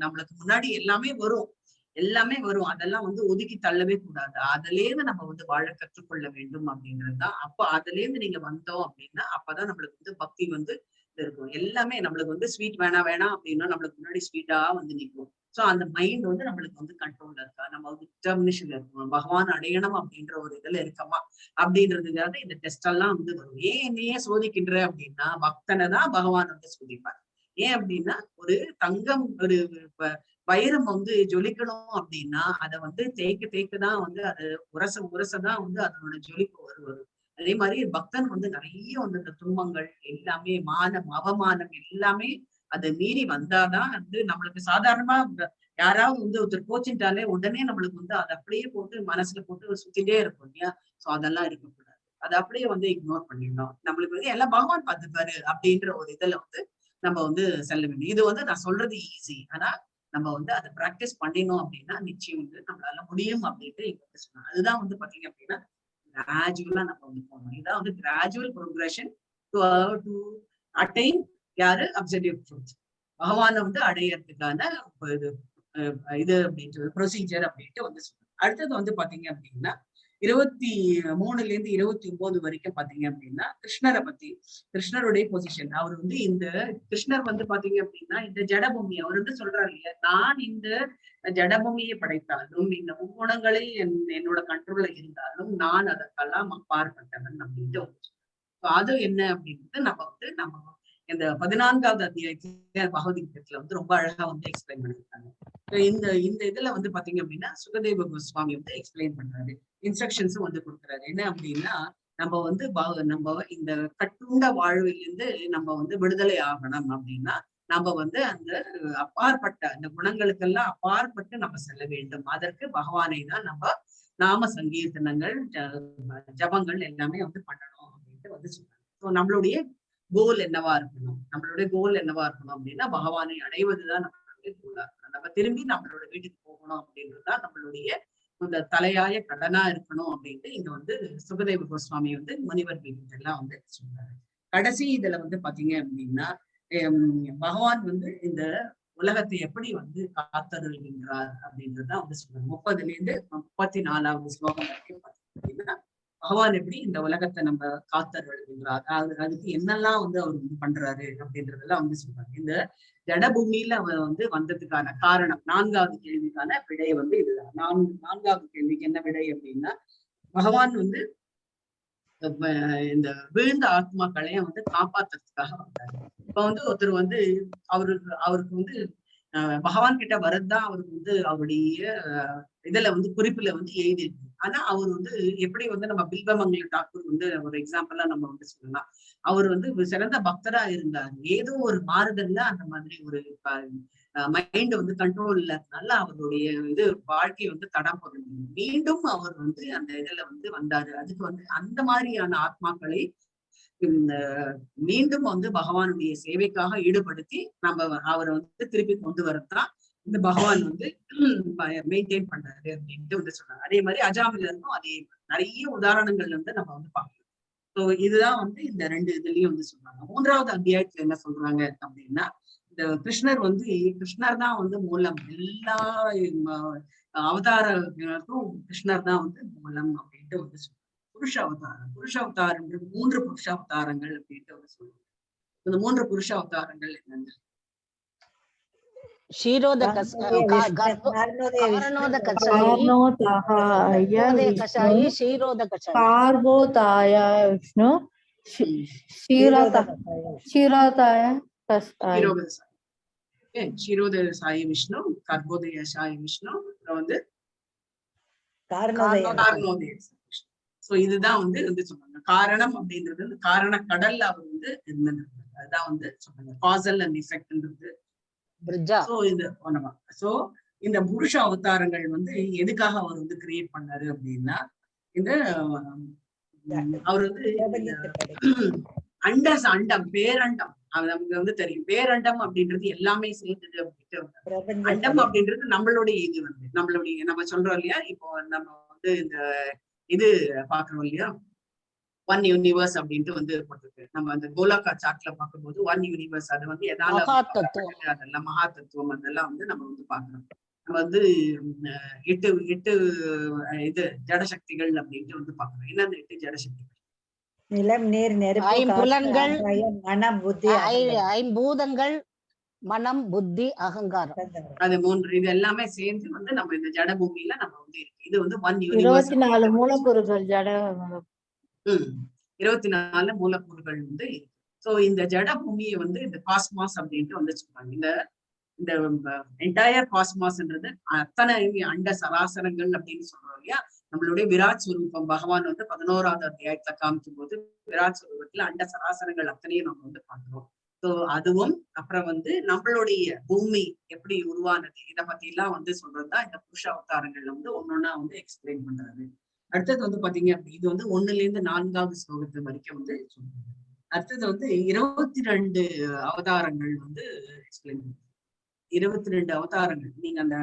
நம்மளுக்கு முன்னாடி எல்லாமே வரும், எல்லாமே வரும். அதெல்லாம் வந்து ஒதுக்கி தள்ளவே கூடாது. அதுல இருந்து நம்ம வந்து வாழ கற்றுக்கொள்ள வேண்டும் அப்படின்றதுதான். அப்ப அதுல இருந்து நீங்க வந்தோம் அப்படின்னா அப்பதான் நம்மளுக்கு வந்து பக்தி வந்து இருக்கும். எல்லாமே நம்மளுக்கு வந்து ஸ்வீட் வேணாம் அப்படின்னா நம்மளுக்கு முன்னாடி ஸ்வீட்டா வந்து நிற்கும். சோ அந்த மைண்ட் வந்து நம்மளுக்கு வந்து கண்ட்ரோல்ல இருக்கா, நம்ம வந்து டிட்டர்மினேஷன்ல இருக்கணும், பகவான் அடையணும் அப்படின்ற ஒரு இதுல இருக்கமா அப்படின்றதுக்காக இந்த டெஸ்ட் எல்லாம் வந்து வரும். ஏன் என்னையே சோதிக்கின்ற அப்படின்னா பக்தனை தான் பகவான் வந்து சோதிப்பார். ஏன் அப்படின்னா ஒரு தங்கம் ஒரு வைரம் வந்து ஜொலிக்கணும் அப்படின்னா அதை வந்து தேய்க்கதான் வந்து அது உரசதான் வந்து அதனோட ஜொலிப்பு வருவது. அதே மாதிரி பக்தன் வந்து நிறைய வந்து இந்த துன்பங்கள் எல்லாமே மானம் அவமானம் எல்லாமே அதை மீறி வந்தாதான் வந்து நம்மளுக்கு சாதாரணமா யாராவது வந்து ஒருத்தர் கோச்சிட்டாலே உடனே நம்மளுக்கு வந்து அதை அப்படியே போட்டு மனசுல போட்டு சுத்திட்டே இருக்கும் இல்லையா. சோ அதெல்லாம் இருக்கக்கூடாது. அதை அப்படியே வந்து இக்னோர் பண்ணிடணும். நம்மளுக்கு வந்து எல்லாம் பகவான் பார்த்துப்பாரு அப்படின்ற ஒரு இதுல வந்து நம்ம வந்து செல்ல வேண்டும். இது வந்து நான் சொல்றது ஈஸி. ஆனா நம்ம வந்து அதை பிராக்டிஸ் பண்ணினோம் அப்படின்னா நிச்சயம் வந்து நம்மளால முடியும் அப்படின்ட்டு இங்க சொன்னாங்க. அதுதான் வந்து பாத்தீங்க அப்படின்னா கிராஜுவலா நம்ம வந்து போகணும். இதான் வந்து கிராஜுவல் ப்ரோக்ரஷன் டு அட்டைன் யாரு அப்சல்யூட் ட்ரூத், பகவானை வந்து அடையறதுக்கான இது அப்படின்ட்டு ப்ரொசீஜர் அப்படின்ட்டு வந்து சொல்றாங்க. அடுத்தது வந்து பாத்தீங்க அப்படின்னா 23 இருந்து 29 வரைக்கும் பாத்தீங்க அப்படின்னா கிருஷ்ணரை பத்தி, கிருஷ்ணருடைய பொசிஷன். அவர் வந்து இந்த கிருஷ்ணர் வந்து பாத்தீங்க அப்படின்னா இந்த ஜடபூமி அவர் வந்து சொல்றாரு இல்லையா, நான் இந்த ஜடபூமியை படைத்தாலும் இந்த முக்குணங்களே என்னோட கண்ட்ரோல்ல இருந்தாலும் நான் அதற்கெல்லாம் அப்பாற்பட்டவன் அப்படின்ட்டு அது என்ன அப்படின்ட்டு நம்ம இந்த 14வது அத்தியாயத்துல பகவத்கீதையில வந்து ரொம்ப அழகா வந்து எக்ஸ்பிளைன் பண்ணிருக்காங்க. இந்த இதுல வந்து பாத்தீங்க அப்படின்னா சுகதேவ கோஸ்வாமி வந்து எக்ஸ்பிளைன் பண்றாரு, இன்ஸ்ட்ரக்ஷன்ஸும் வந்து கொடுக்குறாரு. என்ன அப்படின்னா நம்ம வந்து நம்ம இந்த கட்டுண்ட வாழ்விலிருந்து நம்ம வந்து விடுதலை ஆகணும் அப்படின்னா நம்ம வந்து அந்த அப்பாற்பட்ட அந்த குணங்களுக்கெல்லாம் அப்பாற்பட்டு நம்ம செல்ல வேண்டும். அதற்கு பகவானை தான் நம்ம நாம சங்கீர்த்தனங்கள் ஜபங்கள் எல்லாமே வந்து பண்ணணும் அப்படின்ட்டு வந்து சொல்றாங்க. ஸோ நம்மளுடைய கோல் என்னவா இருக்கணும், அப்படின்னா பகவானை அடைவதுதான் நம்மளுடைய கோலா இருக்கணும். நம்ம திரும்பி நம்மளோட வீட்டுக்கு போகணும் அப்படின்றதுதான் நம்மளுடைய இந்த தலையாய கடனா இருக்கணும் அப்படின்ட்டு இங்க வந்து சுகதேவ கோஸ்வாமி வந்து முனிவர் எல்லாம் வந்து சொல்றாரு. கடைசி இதுல வந்து பாத்தீங்க அப்படின்னா பகவான் வந்து இந்த உலகத்தை எப்படி வந்து காத்தருள்கின்றார் அப்படின்றதுதான் வந்து சொல்றாங்க. 30ல இருந்து 34வது ஸ்லோகம் வரைக்கும் பாத்தீங்கன்னா பகவான் எப்படி இந்த உலகத்தை நம்ம காத்தருள்கின்றார், அதுக்கு என்னெல்லாம் வந்து அவர் வந்து பண்றாரு அப்படின்றதெல்லாம் வந்து சொல்றாங்க. இந்த ஜடபூமியில அவர் வந்து வந்ததுக்கான காரணம் 4வது கேள்விக்கான விடை வந்து இதுதான். 4வது கேள்விக்கு என்ன விடை அப்படின்னா பகவான் வந்து இந்த வீழ்ந்த ஆத்மாக்களையும் வந்து காப்பாத்துறதுக்காக வந்தாரு. இப்ப வந்து ஒருத்தர் வந்து அவருக்கு வந்து பகவான் கிட்ட வரதுதான் அவருக்கு வந்து அவருடைய இதுல வந்து குறிப்புல வந்து எழுதிருக்கு. ஆனா அவர் வந்து எப்படி வந்து நம்ம பில்வமங்கல டாக்கூர் வந்து ஒரு எக்ஸாம்பிளா நம்ம வந்து சொல்லலாம். அவர் வந்து சிறந்த பக்தரா இருந்தார். ஏதோ ஒரு மாறுதல்ல அந்த மாதிரி ஒரு மைண்ட் வந்து கண்ட்ரோல் இல்லாதனால அவருடைய இது வாழ்க்கை வந்து தடம் போடுது. மீண்டும் அவர் வந்து அந்த இதுல வந்து வந்தாரு. அதுக்கு வந்து அந்த மாதிரியான ஆத்மாக்களை மீண்டும் வந்து பகவானுடைய சேவைக்காக ஈடுபடுத்தி நம்ம அவரை வந்து திருப்பி கொண்டு வரதான் இந்த பகவான் வந்து மெயின்டைன் பண்றாரு அப்படின்ட்டு வந்து சொல்றாங்க. அதே மாதிரி அஜாமில இருந்தும் அதே நிறைய உதாரணங்கள் வந்து நம்ம வந்து பார்க்கலாம். ஸோ இதுதான் வந்து இந்த 2 இதுலயும் வந்து சொல்றாங்க. 3வது அத்தியாயத்துல என்ன சொல்றாங்க அப்படின்னா இந்த கிருஷ்ணர் தான் வந்து மூலம், எல்லா அவதாரங்களுக்கும் கிருஷ்ணர் தான் வந்து மூலம் அப்படின்ட்டு வந்து சொல்றாங்க. புருஷ அவதாரம்ன்றது 3 புருஷ அவதாரங்கள் அப்படின்ட்டு வந்து சொல்லுவாங்க. இந்த 3 புருஷ அவதாரங்கள் என்னென்ன? விஷ்ணு க்ஷீரோதய சாயி விஷ்ணு, கர்போதய சாயி விஷ்ணு, அப்புறம் வந்து காரணோதய. சோ இதுதான் வந்து சொல்றாங்க. காரணம் அப்படின்றது காரண கடல்ல அவர் வந்து இருந்திருக்காரு. அதுதான் வந்து சொல்றாங்க காசல் அண்ட் எஃபெக்ட்ன்றது. சோ இந்த புருஷ அவதாரங்கள் வந்து எதுக்காக அவர் வந்து கிரியேட் பண்ணாரு அப்படின்னா இந்த அவர் வந்து அண்டம் பேரண்டம் நமக்கு வந்து தெரியும். பேரண்டம் அப்படின்றது எல்லாமே சேர்ந்தது அப்படின்ட்டு. அண்டம் அப்படின்றது நம்மளுடைய இது வந்து நம்மளுடைய நம்ம சொல்றோம் இல்லையா, இப்போ நம்ம வந்து இந்த இது பாக்குறோம் இல்லையா, 1 யூனிவர்ஸ் அப்படின்ட்டு வந்து போட்டிருக்கு. நம்ம அந்த கோலாக்கா சார்ட்ல பார்க்கும்போது 1 யூனிவர்ஸ் அது வந்து எதால அதெல்லாம் மகா தத்துவம் அதெல்லாம் வந்து நம்ம வந்து பாக்குறோம். நம்ம வந்து எட்டு எட்டு இது ஜடசக்திகள் அப்படின்ட்டு வந்து பாக்குறோம். என்ன அந்த 8 ஜடசக்திகள்? நிலம், நீர், நெருப்பு, ஐம்புலன்கள், மனம், புத்தி, ஐம்பூதங்கள், மனம், புத்தி, அகங்காரம். அது 3 இது எல்லாமே சேர்ந்து வந்து நம்ம இந்த ஜட பூமியில நம்ம வந்து இருக்கு. இது வந்து 24 மூலக்கூறுகள் ஜட 24 மூலக்கூறுகள் வந்து சோ இந்த ஜட பூமியை வந்து இந்த காஸ்மாஸ் அப்படின்ட்டு வந்து சொல்றாங்க. இந்த என்டையர் காஸ்மாஸ்ன்றது அத்தனை அண்ட சராசரங்கள் அப்படின்னு சொல்றோம் இல்லையா. நம்மளுடைய விராட் ஸ்வரூபம் பகவான் வந்து 11வது அத்தியாயத்துல காமிக்கும் போது விராட் ஸ்வரூபத்துல அண்ட சராசரங்கள் அத்தனையும் நம்ம வந்து பாக்குறோம். சோ அதுவும் அப்புறம் வந்து நம்மளுடைய பூமி எப்படி உருவானது இதை பத்தி எல்லாம் வந்து சொல்றதுதான் இந்த புருஷ அவதாரங்கள்ல வந்து ஒன்னொன்னா வந்து எக்ஸ்பிளைன் பண்றது. அடுத்தது வந்து பாத்தீங்க அப்படி இது வந்து 1ல இருந்து 4வது ஸ்லோகத்து வரைக்கும் வந்து சொல்றது. அடுத்தது வந்து 22 அவதாரங்கள் வந்து எக்ஸ்பிளைன் பண்றது. 22 அவதாரங்கள் நீங்க அந்த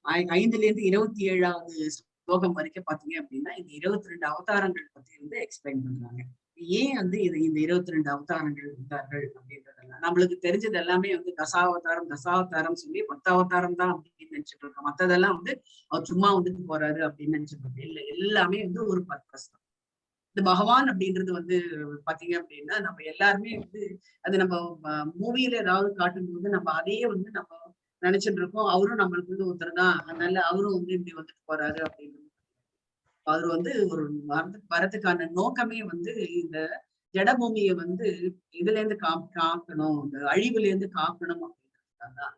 5ல இருந்து 27வது ஸ்லோகம் வரைக்கும் பாத்தீங்க அப்படின்னா இந்த 22 அவதாரங்கள் பத்தி வந்து எக்ஸ்பிளைன் பண்றாங்க. ஏன் வந்து இந்த 22 அவதாரங்கள் இருந்தார்கள் அப்படின்றதெல்லாம் நம்மளுக்கு தெரிஞ்சது எல்லாமே வந்து தசாவதாரம் சொல்லி 10 அவதாரம் தான் அப்படின்னு நினைச்சிட்டு இருக்கோம். மத்ததெல்லாம் வந்து அவர் சும்மா வந்துட்டு போறாரு அப்படின்னு நினைச்சிட்டு இருக்கோம். இல்ல, எல்லாமே வந்து ஒரு பர்பஸ் தான். இந்த பகவான் அப்படின்றது வந்து பாத்தீங்க அப்படின்னா நம்ம எல்லாருமே வந்து அது நம்ம மூவியில ஏதாவது காட்டும்போது நம்ம அதையே வந்து நம்ம நினைச்சிட்டு இருக்கோம். அவரும் நம்மளுக்கு வந்து ஒருத்தர் தான், அதனால அவரும் வந்து இப்படி வந்துட்டு போறாரு அப்படின்னு. அவர் வந்து ஒரு வரதுக்கான நோக்கமே வந்து இந்த ஜடபூமியை வந்து இதுல இருந்து காக்கணும், இந்த அழிவுல இருந்து காக்கணும் அப்படின்றதுதான்.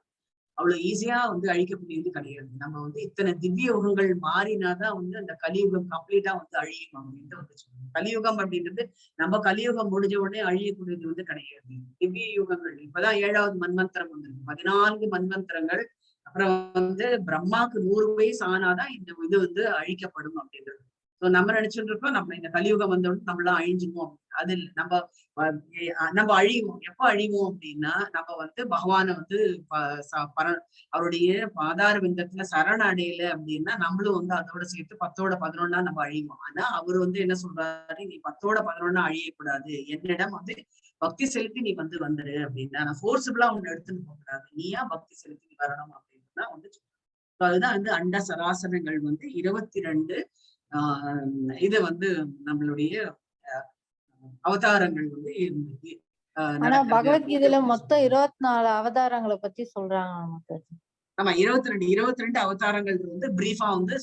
அவ்வளவு ஈஸியா வந்து அழிக்கக்கூடியது கிடையாது. நம்ம வந்து இத்தனை திவ்ய யுகங்கள் மாறினாதான் வந்து அந்த கலியுகம் கம்ப்ளீட்டா வந்து அழியும் அப்படின்ட்டு வந்து சொல்லுவோம். கலியுகம் அப்படின்றது நம்ம கலியுகம் முடிஞ்ச உடனே அழியக்கூடியது வந்து கிடையாது. திவ்ய யுகங்கள் இப்பதான் 7வது மன்வந்திரம் வந்திருக்கு. 14 மன்வந்திரங்கள் அப்புறம் வந்து பிரம்மாக்கு 100 வயசு ஆனாதான் இந்த இது வந்து அழிக்கப்படும் அப்படின்றது. சோ நம்ம நினைச்சுட்டு இருக்கோம் நம்ம இந்த கலியுகம் வந்தோடனே நம்மளாம் அழிஞ்சுவோம். அது இல்லை. நம்ம அழிவோம். எப்ப அழிவோம் அப்படின்னா நம்ம வந்து பகவானை வந்து அவருடைய பாதார விந்தத்துல சரண அடையல அப்படின்னா நம்மளும் வந்து அதோட சேர்த்து 10ஓட 11 நம்ம அழிவோம். ஆனா அவர் வந்து என்ன சொல்றாரு, நீ 10ஓட 11 அழியக்கூடாது, என்னிடம் வந்து பக்தி செலுத்தி நீ வந்து வந்துரு அப்படின்னா, நான் ஃபோர்ஸபிளா ஒண்ணு எடுத்துன்னு போக கூடாது, நீயா பக்தி செலுத்தி நீ வரணும் அப்படின்னா வந்து அதுதான் வந்து அண்ட சராசரங்கள் வந்து 22 இது வந்து நம்மளுடைய அவதாரங்கள் வந்து ஆனா பகவத்கீதையில மொத்தம் 24 அவதாரங்களை பத்தி சொல்றாங்க. ஆமா, 22 அவதாரங்கள் வந்து பிரீஃபா வந்து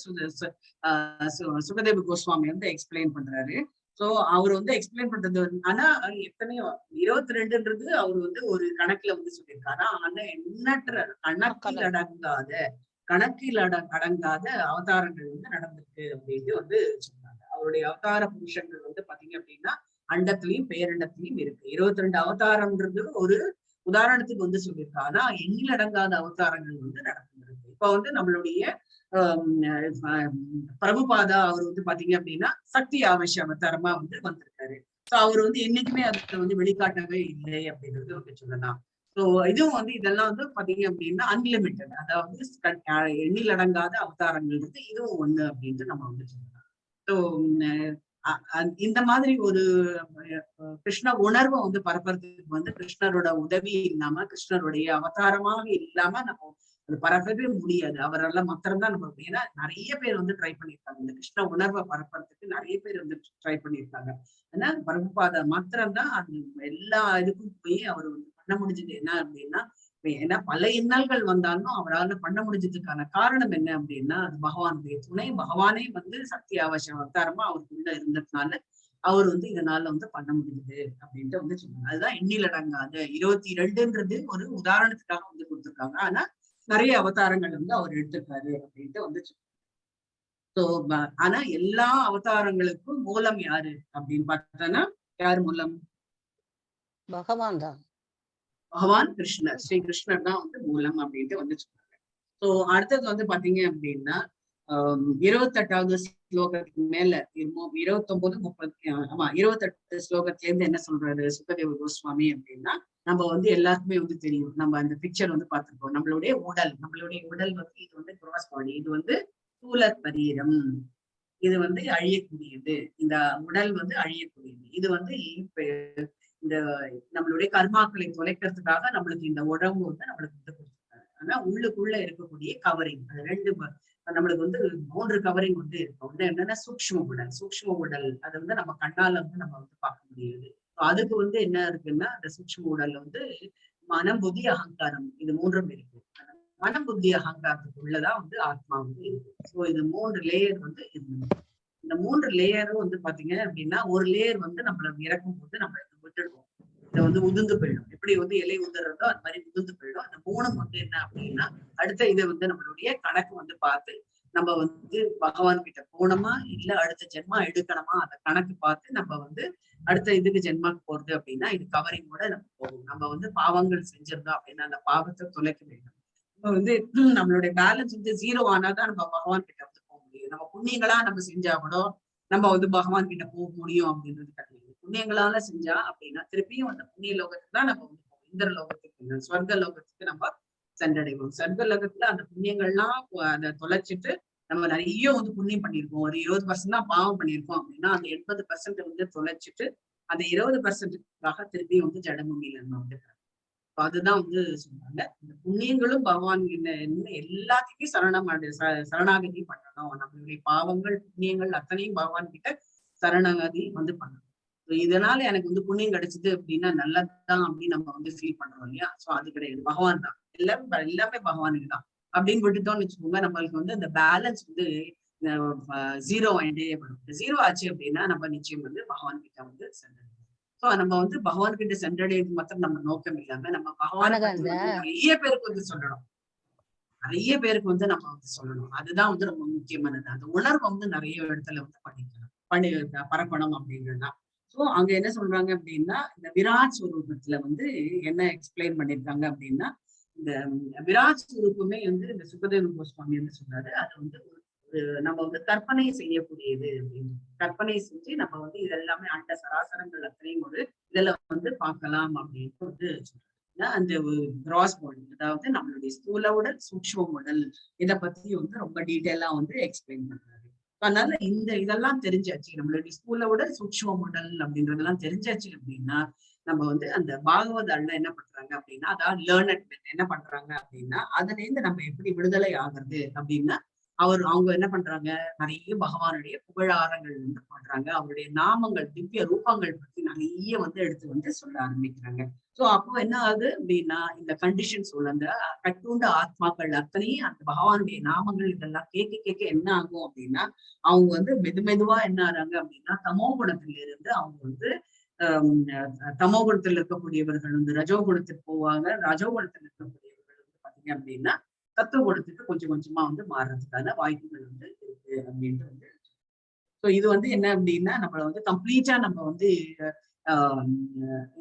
சுகதேவ கோஸ்வாமி வந்து எக்ஸ்பிளைன் பண்றாரு. சோ அவர் வந்து எக்ஸ்பிளைன் பண்றது ஆனா எத்தனையோ 22ன்றது அவர் வந்து ஒரு கணக்குல வந்து சொல்லியிருக்காரு. ஆனா எண்ணற்ற கணக்கில் அடங்காத அவதாரங்கள் வந்து நடந்திருக்கு அப்படின்னு வந்து சொல்றாங்க. அவருடைய அவதார புருஷங்கள் வந்து பாத்தீங்க அப்படின்னா அண்டத்திலையும் பேரண்டத்திலையும் இருக்கு. 22 அவதாரம்ன்றது ஒரு உதாரணத்துக்கு வந்து சொல்லியிருக்கா. ஆனா எண்ணில் அடங்காத அவதாரங்கள் வந்து நடந்திருக்கு. இப்ப வந்து நம்மளுடைய பிரபுபாதா அவர் வந்து பாத்தீங்க அப்படின்னா சக்தி ஆவசிய அவதாரமா வந்து வந்திருக்காரு. சோ அவர் வந்து என்னைக்குமே அதை வந்து வெளிக்காட்டவே இல்லை அப்படின்றது வந்து சொல்லலாம். சோ இதுவும் வந்து இதெல்லாம் வந்து பாத்தீங்க அப்படின்னா அன்லிமிட்டட், அதாவது எண்ணில் அடங்காத அவதாரங்கள் வந்து இதுவும் ஒண்ணு அப்படின்ட்டு நம்ம வந்து சொல்லலாம். ஸோ இந்த மாதிரி ஒரு கிருஷ்ண உணர்வை வந்து பரப்புறதுக்கு வந்து கிருஷ்ணரோட உதவி இல்லாம, கிருஷ்ணருடைய அவதாரமாக இல்லாம நம்ம அது பரப்பவே முடியாது. அவரெல்லாம் மாத்திரம்தான் நம்ம, ஏன்னா நிறைய பேர் வந்து ட்ரை பண்ணியிருக்காங்க இந்த கிருஷ்ண உணர்வை பரப்புறதுக்கு, நிறைய பேர் வந்து ட்ரை பண்ணியிருக்காங்க. ஆனா பிரபுபாத மாத்திரம்தான் அது எல்லா இதுக்கும் போய் அவர் வந்து பண்ண முடிஞ்சது. என்ன அப்படின்னா, ஏன்னா பல இன்னல்கள் வந்தாலும் அவரால் பண்ண முடிஞ்சதுக்கான காரணம் என்ன அப்படின்னா அது பகவானுடைய துணை. பகவானே வந்து சக்தி அவசிய அவதாரமா அவருக்குள்ள இருந்ததுனால அவர் வந்து இதனால வந்து பண்ண முடியுது அப்படின்ட்டு வந்து சொன்னாங்க. அதுதான் எண்ணில் அடங்காத 22ன்றது ஒரு உதாரணத்துக்காக வந்து கொடுத்துருக்காங்க. ஆனா நிறைய அவதாரங்கள் வந்து அவர் எடுத்திருக்காரு அப்படின்ட்டு வந்து சோ ஆனா எல்லா அவதாரங்களுக்கும் மூலம் யாரு அப்படின்னு பார்த்தோன்னா யார் மூலம்? பகவான் தான். பகவான் கிருஷ்ணர், ஸ்ரீ கிருஷ்ணர் தான் வந்து மூலம் அப்படின்ட்டு வந்து சொன்னாங்க. சோ அடுத்தது வந்து பாத்தீங்க அப்படின்னா 28வது ஸ்லோகத்துக்கு மேல 29, 30 ஆமா 28 ஸ்லோகத்துல இருந்து என்ன சொல்றாரு சுகதேவ கோஸ்வாமி அப்படின்னா, நம்ம வந்து எல்லாருக்குமே வந்து தெரியும், நம்ம அந்த பிக்சர் வந்து பார்த்திருக்கோம். நம்மளுடைய உடல் வந்து இது வந்து கிராஸ் பாடி, இது வந்து ஸ்தூல சரீரம், இது வந்து அழியக்கூடியது. இந்த உடல் வந்து அழியக்கூடியது. இது வந்து இந்த நம்மளுடைய கர்மாக்களை தொலைக்கிறதுக்காக நம்மளுக்கு இந்த உடம்பு வந்து நம்மளுக்கு வந்து கொடுத்துருக்காரு. ஆனா இல்லாம உள்ளுக்குள்ள இருக்கக்கூடிய கவரிங். அது ரெண்டு நம்மளுக்கு வந்து 3 கவரிங் வந்து இருக்கும். ஒண்ணு என்னன்னா சூக்ஷ்ம உடல். சூக்ஷ்ம உடல் அது வந்து நம்ம கண்ணால வந்து நம்ம வந்து பார்க்க முடியாது. அதுக்கு வந்து என்ன இருக்குன்னா அந்த சூக்ஷ்ம உடல்ல வந்து மனம், புத்தி, அகங்காரம் இது 3ம் இருக்கு. மனம், புத்தி, அகங்காரத்துக்கு உள்ளதான் வந்து ஆத்மா வந்து இருக்கு. சோ இது 3 லேயர் வந்து இருக்கு. இந்த 3 லேயரும் வந்து பாத்தீங்க அப்படின்னா ஒரு லேயர் வந்து நம்மள இறக்கும் போது நம்ம விட்டுடுவோம். இதை வந்து உதிர்ந்து போயிடும். எப்படி வந்து இலை உதிர்றதோ அது மாதிரி உதிர்ந்து போயிடும். அந்த 3 வந்து என்ன அப்படின்னா அடுத்த இதை வந்து நம்மளுடைய கணக்கு வந்து பார்த்து நம்ம வந்து பகவான் கிட்ட போனோமா இல்ல அடுத்த ஜென்மா எடுக்கணுமா அந்த கணக்கு பார்த்து நம்ம வந்து அடுத்த இதுக்கு ஜென்மாக்கு போறது அப்படின்னா இது கவரிங்கோட நம்ம போகும். நம்ம வந்து பாவங்கள் செஞ்சிருந்தோம் அப்படின்னா அந்த பாவத்தை தொலைக்க வேண்டும். நம்ம வந்து நம்மளுடைய பேலன்ஸ் வந்து 0 ஆனாதான் நம்ம பகவான் கிட்ட வந்து போக முடியும். நம்ம புண்ணியங்களா நம்ம செஞ்சா கூட நம்ம வந்து பகவான் கிட்ட போக முடியும் அப்படின்றது கிடையாது. புண்ணியங்களால செஞ்சா அப்படின்னா திருப்பியும் அந்த புண்ணிய லோகத்துக்கு தான் நம்ம வந்து போவோம். இந்திர லோகத்துக்கு சொர்க்க லோகத்துக்கு நம்ம சென்றடைவோம். சொர்க்க லோகத்துல அந்த புண்ணியங்கள்லாம் அதை தொலைச்சிட்டு நம்ம நிறைய வந்து புண்ணியம் பண்ணியிருக்கோம். ஒரு 20% தான் பாவம் பண்ணியிருக்கோம் அப்படின்னா அந்த 80% வந்து தொலைச்சிட்டு அந்த 20%க்காக திருப்பி வந்து ஜடபூமியில நம்ம வந்து அதுதான் வந்து சொல்றாங்க. இந்த புண்ணியங்களும் பகவான் எல்லாத்தையுமே சரணாகதி பண்ணணும். நம்மளுடைய பாவங்கள் புண்ணியங்கள் அத்தனையும் பகவான் கிட்ட சரணாகதி வந்து பண்ணணும். இதனால எனக்கு வந்து புண்ணியம் கிடைச்சது அப்படின்னா நல்லதுதான் அப்படின்னு நம்ம வந்து ஃபீல் பண்றோம் இல்லையா? சோ அது கிடையாது. பகவான் தான் எல்லாமே பகவானுக்கு தான் அப்படின்னு விட்டுட்டோம்னு வச்சுக்கோங்க. நம்மளுக்கு வந்து அந்த பேலன்ஸ் வந்து 0 ஆயிட்டே வரும். 0 ஆச்சு அப்படின்னா நம்ம நிச்சயம் வந்து பகவான் கிட்ட வந்து சென்றடைவோம். நம்ம வந்து பகவான் கிட்ட சென்றடைவது மாத்திரம் நம்ம நோக்கம் இல்லாம நம்ம பகவான் நிறைய பேருக்கு வந்து சொல்லணும். நிறைய பேருக்கு வந்து நம்ம வந்து சொல்லணும். அதுதான் வந்து ரொம்ப முக்கியமானது. அந்த உணர்வு வந்து நிறைய இடத்துல வந்து பரப்பணும் அப்படின்றதுதான். சோ அங்க என்ன சொல்றாங்க அப்படின்னா இந்த விராட் ஸ்வரூபத்துல வந்து என்ன எக்ஸ்பிளைன் பண்ணிருக்காங்க அப்படின்னா இந்த விராட் ஸ்வரூபமே வந்து இந்த சுகதேவ கோஸ்வாமி வந்து சொல்றாரு. அது வந்து நம்ம வந்து கற்பனை செய்யக்கூடியது அப்படின்னு கற்பனை செஞ்சு நம்ம வந்து இதெல்லாமே அண்ட சராசரங்கள் அத்தனையும் ஒரு இதுல வந்து பார்க்கலாம் அப்படின்ட்டு வந்து சொல்றாங்க. அந்த கிராஸ் பாடி அதாவது நம்மளுடைய ஸ்தூல உடல் சூக்ஷ்ம உடல் இதை பத்தி வந்து ரொம்ப டீட்டெயிலா வந்து எக்ஸ்பிளைன் பண்றாரு. அதனால இதெல்லாம் தெரிஞ்சாச்சு. நம்மளுடைய ஸ்தூல உடல் சூக்ஷ்ம உடல் அப்படின்றதெல்லாம் தெரிஞ்சாச்சு அப்படின்னா நம்ம வந்து அந்த பாகவதால என்ன பண்றாங்க அப்படின்னா அதாவது லேர்னட் மென் என்ன பண்றாங்க அப்படின்னா அதுல இருந்து நம்ம எப்படி விடுதலை ஆகுறது அப்படின்னா அவங்க என்ன பண்றாங்க நிறைய பகவானுடைய புகழாரங்கள் வந்து பண்றாங்க. அவருடைய நாமங்கள் திவ்ய ரூபங்கள் பத்தி நிறைய வந்து எடுத்து வந்து சொல்ல ஆரம்பிக்கிறாங்க. சோ அப்போ என்ன ஆகுது அப்படின்னா இந்த கண்டிஷன்ஸ் உள்ள அந்த கட்டுண்ட ஆத்மாக்கள் அத்தனையும் அந்த பகவானுடைய நாமங்கள் இதெல்லாம் கேட்க என்ன ஆகும் அப்படின்னா அவங்க வந்து மெதுவா என்ன ஆறாங்க அப்படின்னா தமோ குணத்துல இருந்து அவங்க வந்து தமோ குணத்துல இருக்கக்கூடியவர்கள் வந்து ரஜோ குணத்துக்கு போவாங்க. ரஜோ குணத்துல இருக்கக்கூடியவர்கள் வந்து பாத்தீங்க அப்படின்னா தத்துவ குணத்துக்கு கொஞ்சம் கொஞ்சமா வந்து மாறுறதுக்கான வாய்ப்புகள் வந்து இருக்கு அப்படின்ட்டு வந்து. ஸோ இது வந்து என்ன அப்படின்னா நம்மள வந்து கம்ப்ளீட்டா நம்ம வந்து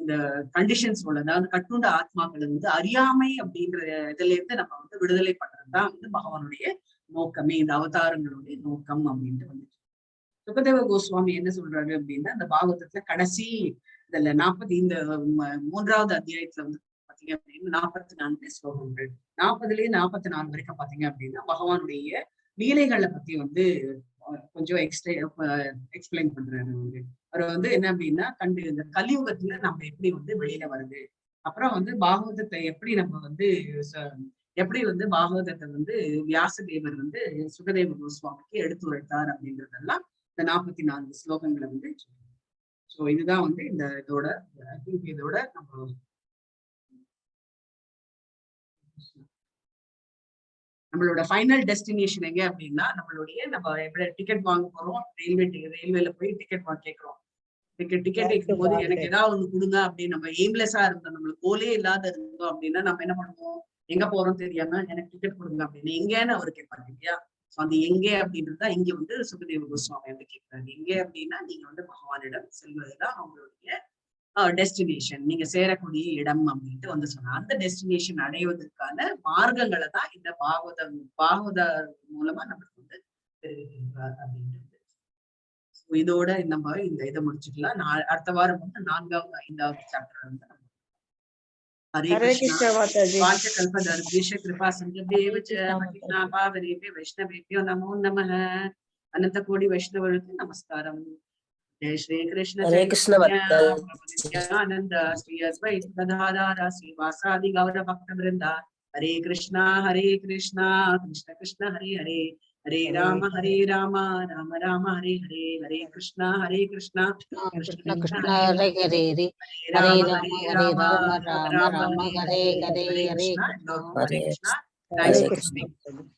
இந்த கண்டிஷன்ஸ் உள்ள அதாவது கட்டுண்ட ஆத்மாக்களை வந்து அறியாமை அப்படின்ற இதுல இருந்து நம்ம வந்து விடுதலை பண்றதுதான் வந்து பகவானுடைய நோக்கமே. இந்த அவதாரங்களுடைய நோக்கம் அப்படின்ட்டு வந்து சுகதேவ கோஸ்வாமி என்ன சொல்றாரு அப்படின்னா இந்த பாகவதத்துல கடைசி இதுல 3வது அத்தியாயத்துல வந்து பாத்தீங்க அப்படின்னா 44 ஸ்லோகங்கள் 40லயே 44 வரைக்கும் பாத்தீங்க அப்படின்னா பகவானுடைய லீலைகளை பத்தி வந்து கொஞ்சம் எக்ஸ்பிளைன் பண்றாரு. அவர் வந்து என்ன அப்படின்னா இந்த கலியுகத்துல நம்ம எப்படி வந்து வெளியில வருது, அப்புறம் வந்து பாகவதத்தை எப்படி நம்ம வந்து பாகவதத்தை வந்து வியாசதேவர் வந்து சுகதேவ கோஸ்வாமிக்கு எடுத்து உரைத்தார் அப்படின்றதெல்லாம் இந்த 44 ஸ்லோகங்களை வந்து சோ இதுதான் வந்து இந்த இதோட நம்ம நம்மளோட ஃபைனல் டெஸ்டினேஷன் எங்க அப்படின்னா நம்ம எப்படி டிக்கெட் வாங்க போறோம், ரயில்வேல போய் டிக்கெட் கேட்கிறோம். டிக்கெட் கேட்கும் போது எனக்கு ஏதாவது ஒண்ணு கொடுங்க அப்படின்னு நம்ம எய்ம்லெஸ்ஸா இருந்தோம், நம்மளுக்கு கோலே இல்லாத இருந்தோம் அப்படின்னா நம்ம என்ன பண்ணுவோம், எங்க போறோம் தெரியாம எனக்கு டிக்கெட் கொடுங்க அப்படின்னு எங்கன்னு அவர் கேட்பாரு இல்லையா? அது எங்க அப்படின்றதுதான் இங்க வந்து சுகதேவ கோஸ்வாமி வந்து கேட்கிறாரு. எங்க அப்படின்னா நீங்க வந்து பகவானிடம் செல்வதுதான் அவங்களுடைய டெஸ்டினேஷன், நீங்க சேரக்கூடிய இடம் அப்படின்ட்டு வந்து சொன்னா அந்த டெஸ்டினேஷன் அடைவதற்கான மார்க்கங்களை தான் இந்த பாகவத மூலமா நம்மளுக்கு வந்து தெரிவிக்கின்றார் அப்படின்ட்டு. இதோட நம்ம இந்த இதை முடிச்சுக்கலாம். அடுத்த வாரம் வந்து 4வது 5வது சாப்டர் வந்து हरे कृष्णा वाञ्छकल्पतरुभ्यश्च कृपा सिन्धुभ्येव च पतितानां पावनेभ्यो वैष्णवेभ्यो नमो नमः. अनंतकोटि वैष्णवऋतु नमस्कारम. जय श्री कृष्ण हरे कृष्ण नित्यानंद श्री अद्वैत गदाधर श्रीवासादि गौर भक्त वृंदा Hare Krishna, Krishna Krishna, Hare Hare, Hare Rama, Rama Rama, Hare Hare, Hare Krishna, Krishna Krishna Krishna Hare Hare, Hare Rama Rama Rama Hare Hare, Hare Krishna. Krishna. Hare Krishna. Hare Thanks for Krishna. coming.